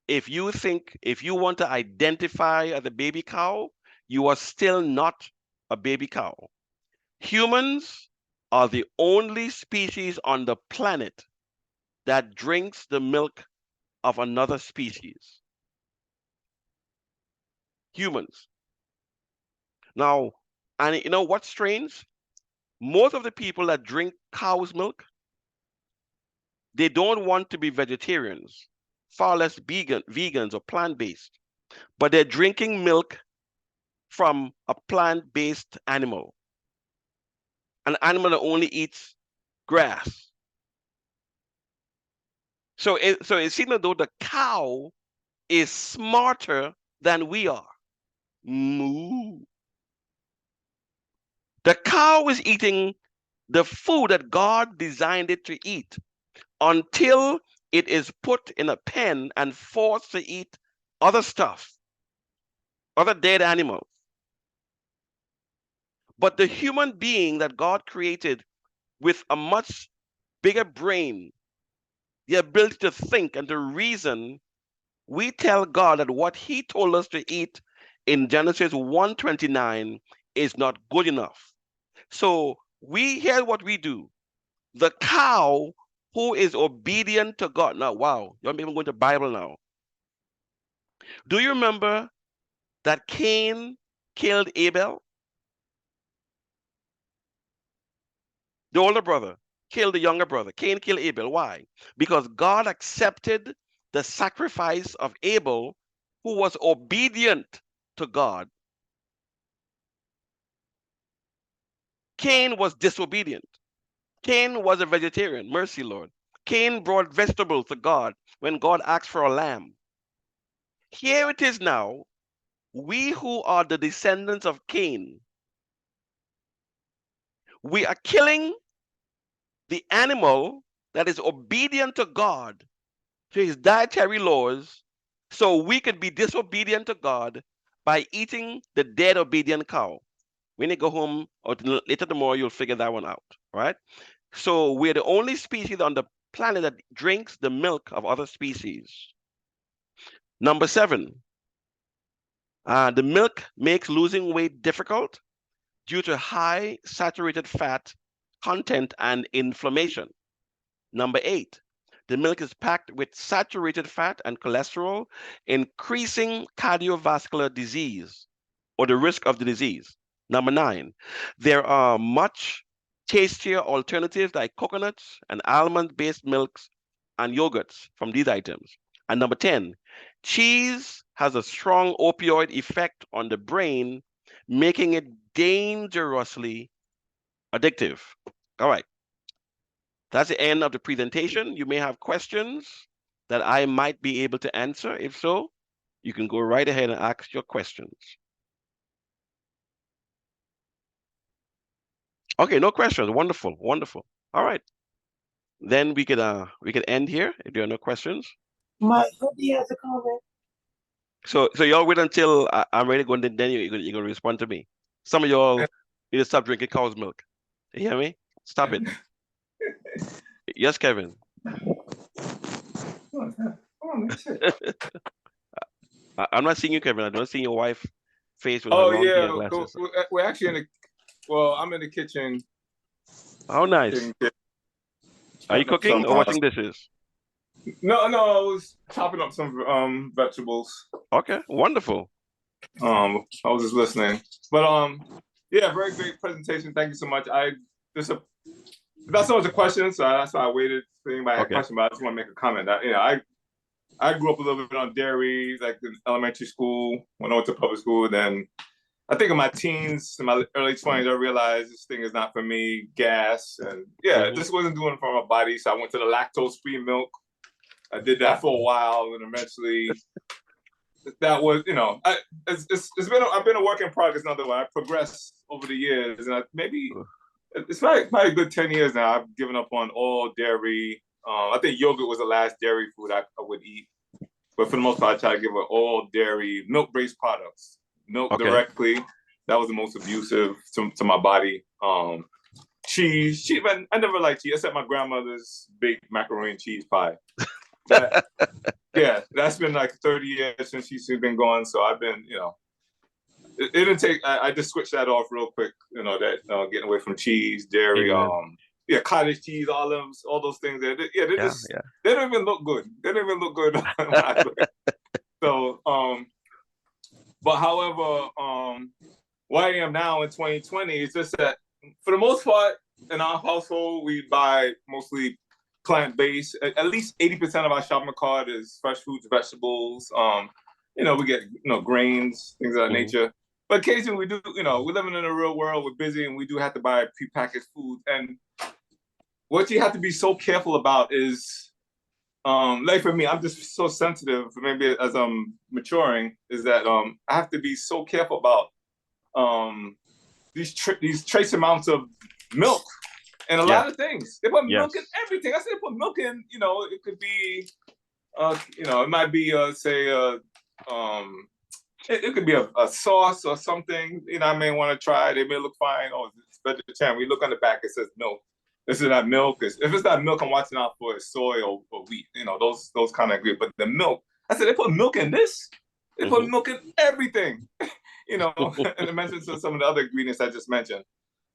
if you want to identify as a baby cow, you are still not a baby cow. Humans are the only species on the planet that drinks the milk of another species. Humans. Now, and you know what's strange? Most of the people that drink cow's milk, they don't want to be vegetarians, far less vegans or plant-based, but they're drinking milk from a plant-based animal, an animal that only eats grass. So it seems as though the cow is smarter than we are. Moo. The cow is eating the food that God designed it to eat until it is put in a pen and forced to eat other stuff, other dead animals. But the human being that God created with a much bigger brain, the ability to think and to reason, we tell God that what he told us to eat in Genesis 1:29 is not good enough. So here's what we do. The cow who is obedient to God. Now, wow, you're even going to Bible now. Do you remember that Cain killed Abel? The older brother killed the younger brother. Cain killed Abel. Why? Because God accepted the sacrifice of Abel, who was obedient to God. Cain was disobedient. Cain was a vegetarian. Mercy, Lord. Cain brought vegetables to God when God asked for a lamb. Here it is now. We who are the descendants of Cain, we are killing the animal that is obedient to God, to his dietary laws, so we could be disobedient to God by eating the dead obedient cow. When you go home or later tomorrow, you'll figure that one out, right? So we're the only species on the planet that drinks the milk of other species. Number 7, the milk makes losing weight difficult due to high saturated fat content and inflammation. Number 8, the milk is packed with saturated fat and cholesterol, increasing cardiovascular disease or the risk of the disease. Number 9, there are much tastier alternatives like coconuts and almond-based milks and yogurts from these items. And number 10, cheese has a strong opioid effect on the brain, making it dangerously addictive. All right. That's the end of the presentation. You may have questions that I might be able to answer. If so, you can go right ahead and ask your questions. Okay, no questions. Wonderful, wonderful. All right. Then we could end here if there are no questions. My hubby has a comment. So y'all wait until I'm ready to go, and then you're gonna respond to me. Some of y'all need to stop drinking cow's milk. You hear me? Stop it. Yes, Kevin. I'm not seeing you, Kevin. I don't see your wife face with her Oh long hair yeah, and glasses. we're actually in the. Well, I'm in the kitchen. How nice. Getting, Are you cooking or washing dishes? No, I was chopping up some vegetables. Okay, wonderful. I was just listening, but yeah, very great presentation. Thank you so much. That's always a question, so that's why I waited for anybody to have a question. But I just want to make a comment that I grew up a little bit on dairy, like in elementary school when I went to public school. Then I think in my teens, in my early 20s, I realized this thing is not for me. Gas and this wasn't doing it for my body. So I went to the lactose-free milk. I did that for a while, and eventually, that was I've been a work in progress. In other words, I progressed over the years, and it's probably a good 10 years now. I've given up on all dairy. I think yogurt was the last dairy food I would eat, but for the most part, I try to give up all dairy, milk-based products, milk directly. That was the most abusive to my body. Cheese, I never liked cheese, except my grandmother's big macaroni and cheese pie. That's been like 30 years since she's been gone. So I've been, it didn't take. I just switched that off real quick. Getting away from cheese, dairy, cottage cheese, olives, all those things. They don't even look good. They don't even look good. So, but however, where I am now in 2020 is just that for the most part in our household we buy mostly plant-based. At least 80% of our shopping cart is fresh fruits, vegetables. We get grains, things of that nature. But occasionally we do, we're living in a real world, we're busy, and we do have to buy prepackaged food. And what you have to be so careful about is, like for me, I'm just so sensitive, maybe as I'm maturing, is that I have to be so careful about these trace amounts of milk and a lot of things. They put milk in everything. I said they put milk in, it could be, it might be, it could be a sauce or something, I may want to try. They may look fine. Oh, it's vegetarian. We look on the back, it says milk. This is not milk. If it's not milk, I'm watching out for soy or wheat. Those kind of ingredients. But the milk, I said, they put milk in this? They put milk in everything. And I mentioned some of the other ingredients I just mentioned.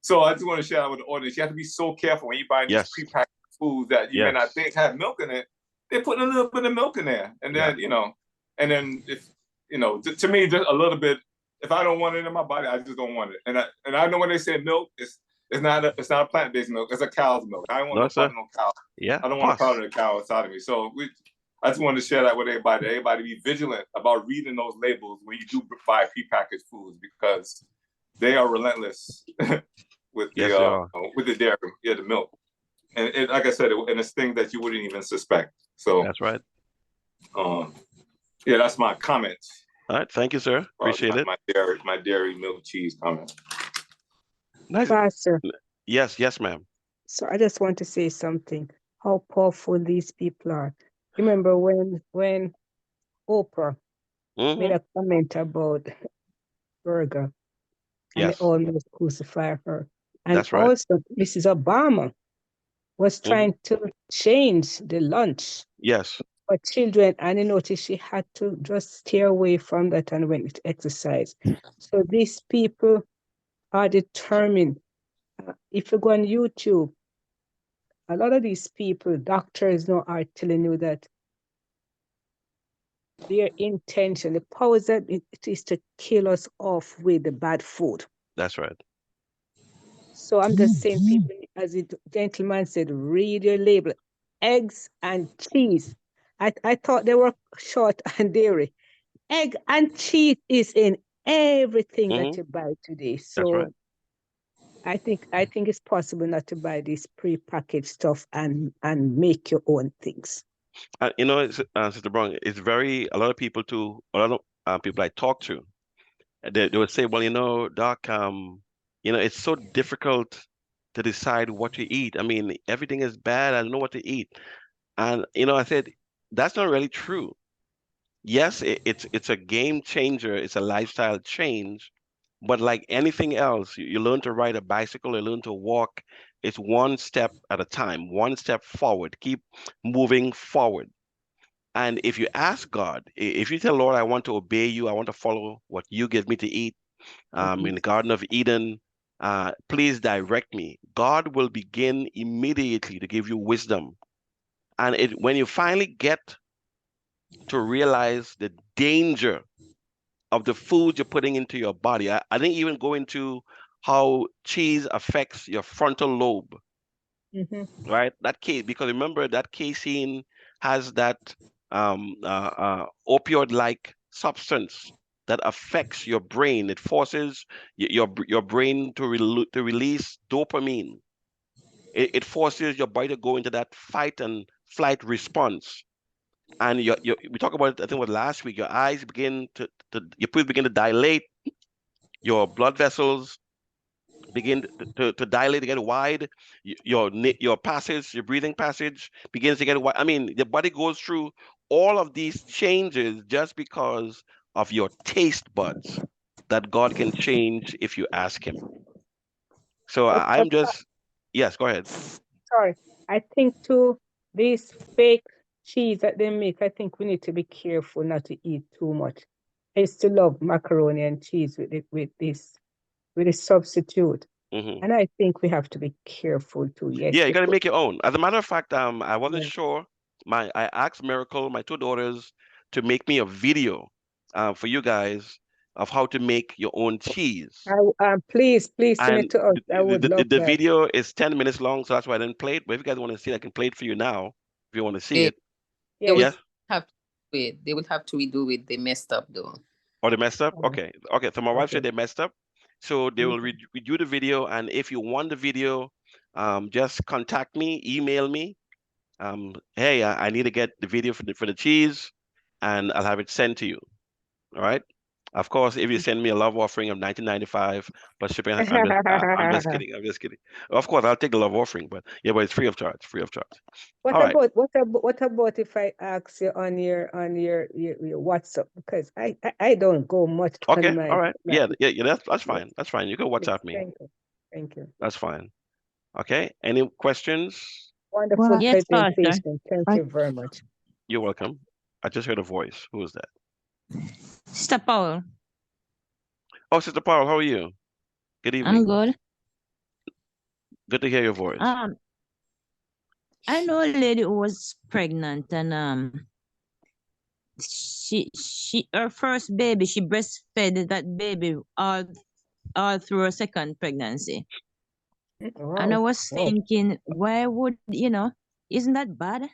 So I just want to share that with the audience. You have to be so careful when you buy these prepackaged foods that you may not think have milk in it. They're putting a little bit of milk in there. And then, and then if, to me, just a little bit, if I don't want it in my body, I just don't want it. And I know when they say milk, it's not a plant-based milk. It's a cow's milk. I don't want no part of no cow. I don't want part of the cow inside of me. So I just wanted to share that with everybody. Everybody be vigilant about reading those labels when you do buy prepackaged foods, because they are relentless with the dairy, the milk, and like I said, and it's things that you wouldn't even suspect. So that's right. That's my comment. All right, thank you, sir. Appreciate it. My dairy milk cheese comment. Nice. Pastor. Yes, ma'am. So I just want to say something. How powerful these people are. Remember when Oprah made a comment about burger, and they almost crucified her. And that's right. Also, Mrs. Obama was trying to change the lunch. Yes. For children, and I noticed she had to just stay away from that and went to exercise. So these people are determined. If you go on YouTube, a lot of these people, doctors now are telling you that their intention, the powers that it is to kill us off with the bad food. That's right. So I'm just saying, people, as the gentleman said, read your label. Eggs and cheese. I thought they were short on dairy. Egg and cheese is in everything that Mm-hmm. you buy today. That's right. So I think it's possible not to buy this pre-packaged stuff and make your own things. Sister Brown, it's a lot of people a lot of people I talk to, they would say, well, Doc, it's so difficult to decide what to eat. I mean, everything is bad. I don't know what to eat. And, I said, that's not really true. Yes, it's a game changer. It's a lifestyle change. But like anything else, you learn to ride a bicycle, you learn to walk. It's one step at a time, one step forward. Keep moving forward. And if you ask God, if you tell Lord, I want to obey you, I want to follow what you give me to eat, in Mhm. the Garden of Eden, please direct me. God will begin immediately to give you wisdom. And when you finally get to realize the danger of the food you're putting into your body, I didn't even go into how cheese affects your frontal lobe, Mhm. right? That case, because remember that casein has that opioid-like substance that affects your brain. It forces your brain to release dopamine. It forces your body to go into that fight and flight response. And we talked about it, I think it was last week. Your eyes begin your pupils begin to dilate, your blood vessels begin to dilate, to get wide. Your passage, your breathing passage begins to get wide. I mean, the body goes through all of these changes just because of your taste buds that God can change if you ask Him. So But I'm just, yes, go ahead. sorry, I think too this fake cheese that they make. I think we need to be careful not to eat too much. I used to love macaroni and cheese with this substitute, Hmm. and I think we have to be careful too. Yes, Yeah, you we got to put. make your own. As a matter of fact, I wasn't Yeah. sure. I asked Miracle, my two daughters, to make me a video, for you guys of how to make your own cheese. Please send it And to us. I would love the that. video is 10 minutes long, so that's why I didn't play it. But if you guys want to see it, I can play it for you now if you want to see They it. they will Yes? Yes. have to wait. They will have to redo it. They messed up though. Or they messed up? Oh, Okay. Okay. So my wife said okay. they messed up. So they will Mhm. redo the video. And if you want the video, just contact me, email me. Hey, I need to get the video for the cheese, and I'll have it sent to you. All right. Of course, if you send me a love offering of 1995 plus shipping, I'm just kidding. I'm just kidding. Of course, I'll take the love offering, but yeah, but it's free of charge. Free of charge. What All right. about if I ask you on your WhatsApp, because I don't go much on Okay. All my right. my- Yeah. Yeah. Yeah. That's yes, fine. That's fine. You can yes, WhatsApp me. thank you. Thank you. That's fine. Okay. Any questions? Wonderful What? Yes, Pastor. presentation. Thank What? you very much. You're welcome. I just heard a voice. Who is that? Sister Paul. Oh, Sister Paul, how are you? Good I'm evening. good. Good to hear your voice. Um, I know a lady who was pregnant and she her first baby, she breastfed that baby all through her second pregnancy. And I Wow. was Wow. thinking, why would isn't that bad?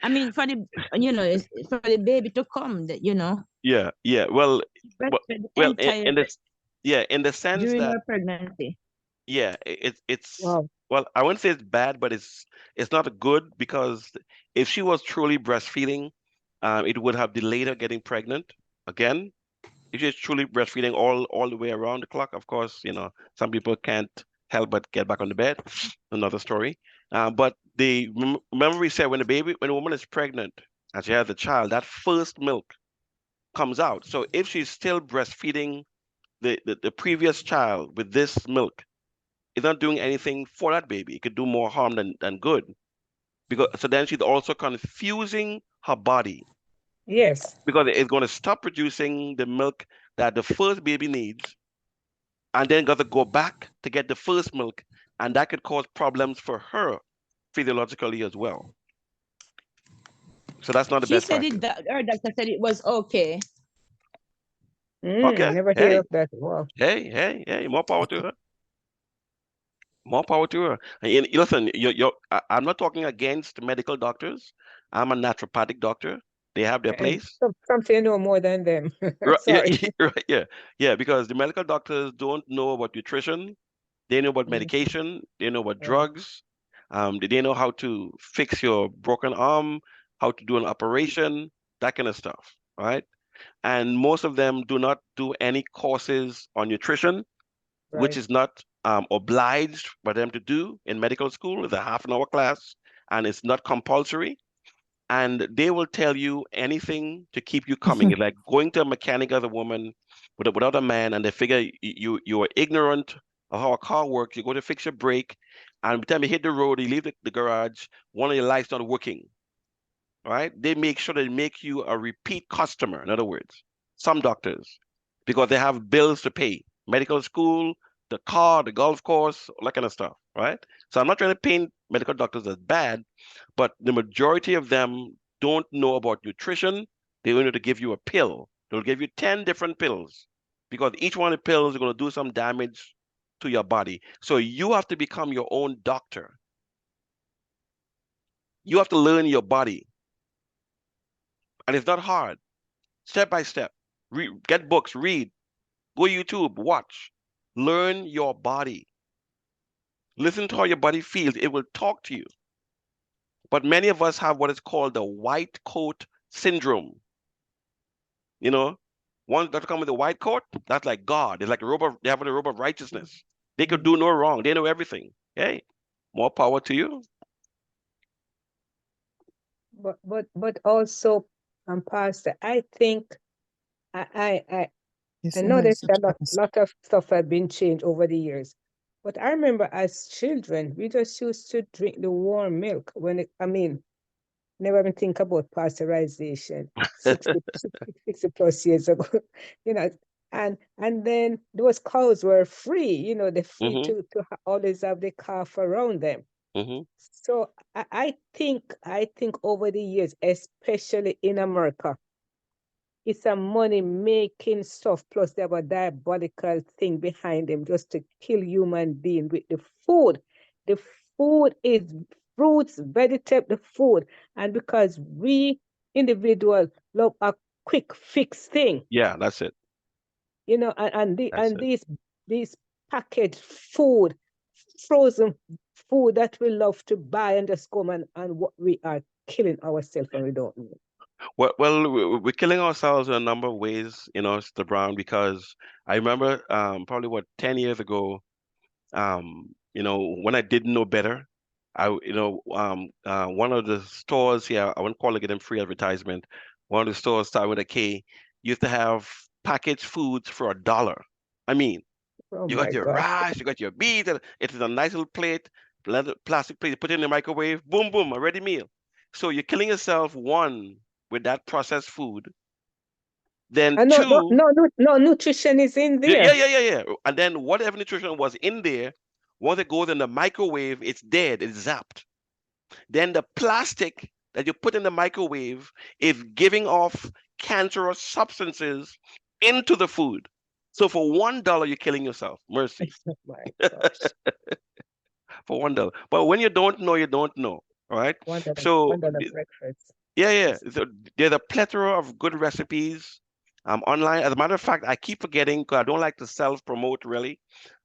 I mean, for for the baby to come, Yeah, yeah. Well, breastfed the well, entire in this, yeah, in the sense during that, her pregnancy. yeah, it's, Wow. well, I wouldn't say it's bad, but it's not good because if she was truly breastfeeding, it would have delayed her getting pregnant again. If she's truly breastfeeding all the way around the clock, of course, some people can't help but get back on the bed. Another story. But remember we said when a woman is pregnant and she has a child, that first milk comes out. So if she's still breastfeeding the previous child with this milk, it's not doing anything for that baby. It could do more harm than good. Because so then she's also confusing her body Yes. because it's going to stop producing the milk that the first baby needs and then got to go back to get the first milk, and that could cause problems for her physiologically as well. So that's not the She best said practice. her doctor said it was okay. Okay, Never hear hey, of that. Wow. hey, more power to her. More power to her. And listen, I'm not talking against medical doctors. I'm a naturopathic doctor, They have their And place. something you know more than them. Right, yeah, Sorry. right, yeah, yeah, because the medical doctors don't know about nutrition. They know about Mm, medication. They know about right, drugs. They know how to fix your broken arm, how to do an operation, that kind of stuff, right? And most of them do not do any courses on nutrition, which right. is not obliged for them to do in medical school. It's a half an hour class, and it's not compulsory. And they will tell you anything to keep you coming. It's like going to a mechanic as a woman without a man, and they figure you are ignorant of how a car works. You go to fix your brake, and by the time you hit the road, you leave the garage, one of your lights not working, right? They make sure they make you a repeat customer, in other words, some doctors, because they have bills to pay, medical school, the car, the golf course, all that kind of stuff, right? So I'm not trying to paint medical doctors as bad, but the majority of them don't know about nutrition. They only know to give you a pill. They'll give you 10 different pills because each one of the pills is going to do some damage to your body. So you have to become your own doctor. You have to learn your body. And it's not hard. Step by step. Get books, read, go YouTube, watch, learn your body. Listen to how your body feels. It will talk to you. But many of us have what is called the white coat syndrome. You know, ones that come with a white coat, that's like God. It's like a robe of, they have a robe of righteousness. They could Mm. do no wrong. They know everything. Hey, more power to you. But also, Pastor, I think I Yes, I noticed message a pass. lot of stuff have been changed over the years. But I remember as children, we just used to drink the warm milk I mean, never even think about pasteurization 60 plus years ago, you know. And then those cows were free, they're free Hmm. to always have the calf around them. Hmm. So I think over the years, especially in America, it's a money making stuff. Plus, they have a diabolical thing behind them just to kill human being with the food. The food is fruits, vegetable, the food. And because we individuals love a quick fix thing, Yeah, that's it. That's and it. these packaged food, frozen food that we love to buy and just come and what we are killing ourselves and we don't know. Well, we're killing ourselves in a number of ways, Mr. Brown, because I remember probably 10 years ago, when I didn't know better, one of the stores here, I wouldn't call it getting free advertisement. One of the stores started with a K, used to have packaged foods for $1. I mean, Oh you got my your God. rice, you got your beans, and it's in a nice little plate, plastic plate, you put it in the microwave, boom, boom, a ready meal. So you're killing yourself, one, with that processed food. Then And no, no, two, no, no nutrition is in yeah, yeah, there. yeah, yeah, yeah. And then whatever nutrition was in there, once it goes in the microwave, it's dead, it's zapped. Then the plastic that you put in the microwave is giving off cancerous substances into the food. So for $1, you're killing yourself. Mercy. Oh my gosh. For $1. But when you don't know, you don't know. All right. So $1 breakfast. yeah, yeah. So there's a plethora of good recipes online. As a matter of fact, I keep forgetting because I don't like to self-promote really,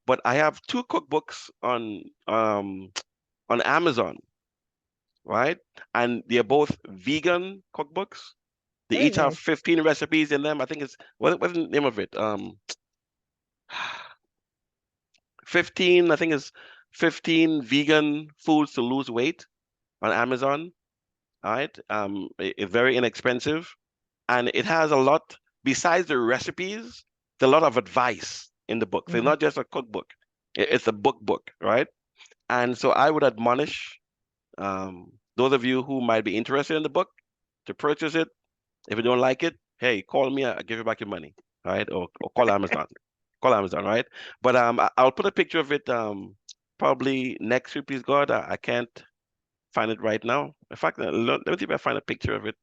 but I have two cookbooks on Amazon, right? And they're both vegan cookbooks. They Very each have nice. 15 recipes in them. I think it's what's the name of it? 15, I think it's 15 vegan foods to lose weight on Amazon. All right. It's very inexpensive. And it has a lot, besides the recipes, there's a lot of advice in the book. So it's Mm. not just a cookbook, it's a book, right? And so I would admonish those of you who might be interested in the book to purchase it. If you don't like it, hey, call me, I'll give you back your money, right? Or call Amazon. Call Amazon, right? But I'll put a picture of it probably next week, please God. I can't find it right now. In fact, let me see if I find a picture of it.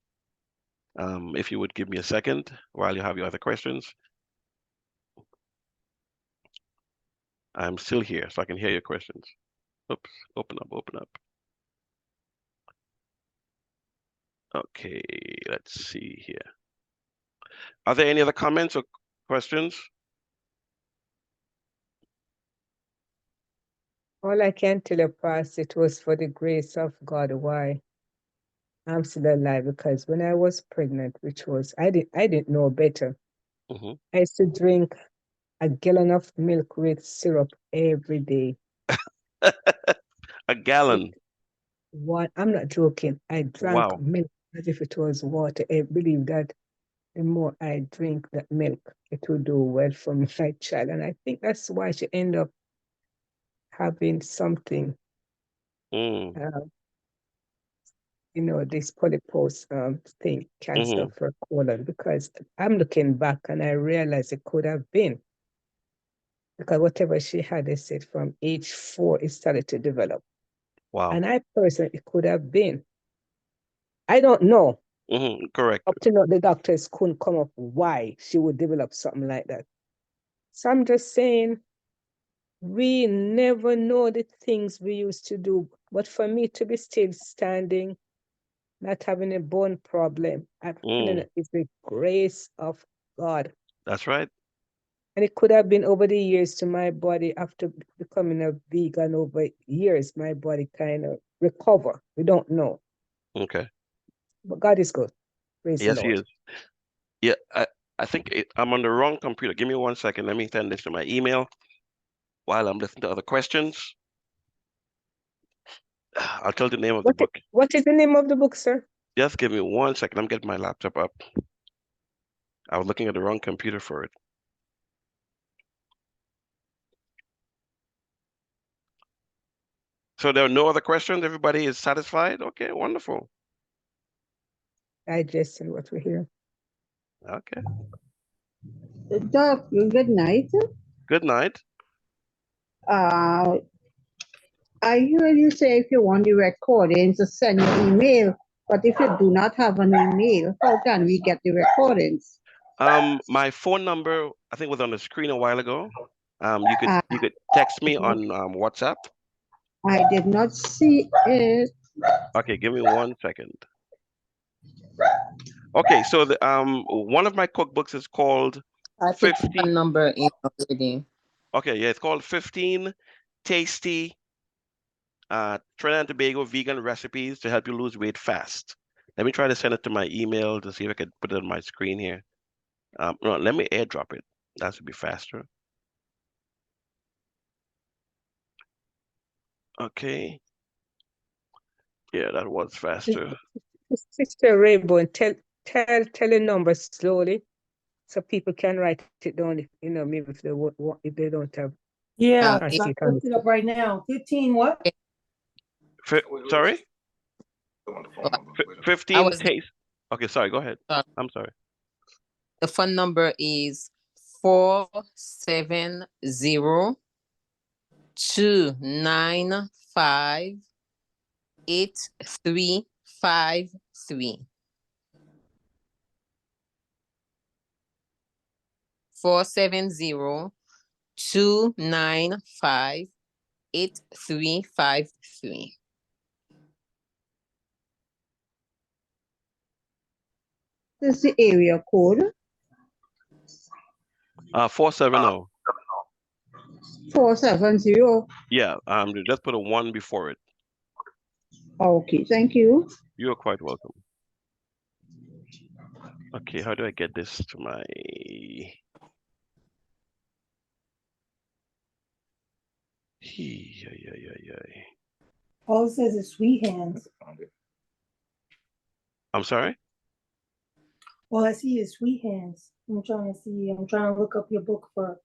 If you would give me a second while you have your other questions. I'm still here, so I can hear your questions. Oops, open up. Okay, let's see here. Are there any other comments or questions? All I can tell you, Pastor, it was for the grace of God why I'm still alive. Because when I was pregnant, which was I didn't know better. Mm-hmm. I used to drink a gallon of milk with syrup every day. A gallon. What? I'm not joking. I drank Wow. milk as if it was water. I believe that the more I drink that milk, it will do well for my child. And I think that's why she ended up having something, Mm. this polypose thing, cancer Mm-hmm. of her colon, because I'm looking back and I realize it could have been because whatever she had, they said from age 4, it started to develop. Wow. And I personally, it could have been. I don't know. Mm-hmm. Correct. Up to now, the doctors couldn't come up why she would develop something like that. So I'm just saying, we never know the things we used to do. But for me to be still standing, not having a bone problem, I'm feeling Mm. it is the grace of God. That's right. And it could have been over the years to my body after becoming a vegan over years, my body kind of recover. We don't know. Okay. But God is good. Praise the Yes, he Lord. is. Yeah, I think I'm on the wrong computer. Give me 1 second. Let me send this to my email while I'm listening to other questions. I'll tell you the name of the book. What is the name of the book, sir? Just give me 1 second. I'm getting my laptop up. I was looking at the wrong computer for it. So there are no other questions? Everybody is satisfied? Okay, wonderful. Digesting what we hear. Okay. Doc, good night. Good night. Uh, I heard you say if you want the recordings, to send your email. But if you do not have an email, how can we get the recordings? My phone number, I think, was on the screen a while ago. You could text me on WhatsApp. I did not see it. Okay, give me 1 second. Okay, so the one of my cookbooks is called I put the 50. phone number in already. Okay, yeah, it's called 15 Tasty Trinidad and Tobago Vegan Recipes to Help You Lose Weight Fast. Let me try to send it to my email to see if I can put it on my screen here. No, let me airdrop it. That should be faster. Okay. Yeah, that was faster. Sister Rainbow, tell the number slowly so people can write it down. Maybe if they don't have. Yeah, I so see I it on looked it up right now. 15 what? Sorry? Oh, I 15 was taste. Okay, sorry, go ahead. I'm sorry. the phone number is 470-295-8353. 470-295-8353. This is the area code. 470. 470. Yeah, just put a 1 before it. Okay, thank you. You're quite welcome. Okay, how do I get this to my... All it says is sweet hands. I'm sorry? All I see is sweet hands. I'm trying to look up your book for,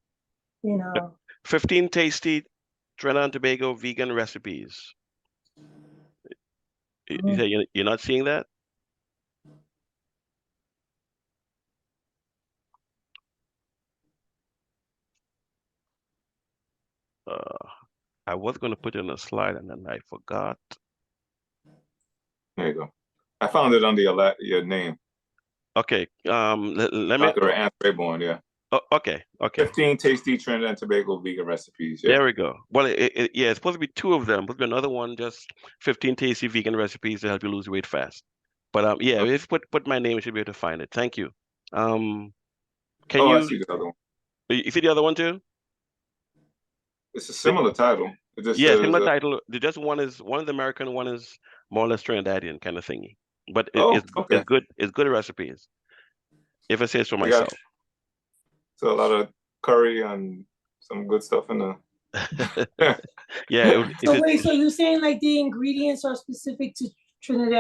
15 tasty Trinidad and Tobago vegan recipes. You say you're not seeing that? I was going to put in a slide and then I forgot. There you go. I found it under your name. Okay. Let me. Dr. Ann Rayborn, yeah. Oh, okay. 15 tasty Trinidad and Tobago vegan recipes. Yeah. There we go. Well, yeah, it's supposed to be 2 of them. Supposed to be another one, just 15 tasty vegan recipes to help you lose weight fast. But yeah, if you put my name, you should be able to find it. Thank you. Can I you see the other one. you see the other one too? It's a similar title. It just Yeah, says, similar title. Just one is American, one is more or less Trinidadian kind of thingy. But it's okay. good. It's good recipes. If I say so We got myself. so a lot of curry and some good stuff in there. Yeah. So wait, so you're saying like the ingredients are specific to Trinidad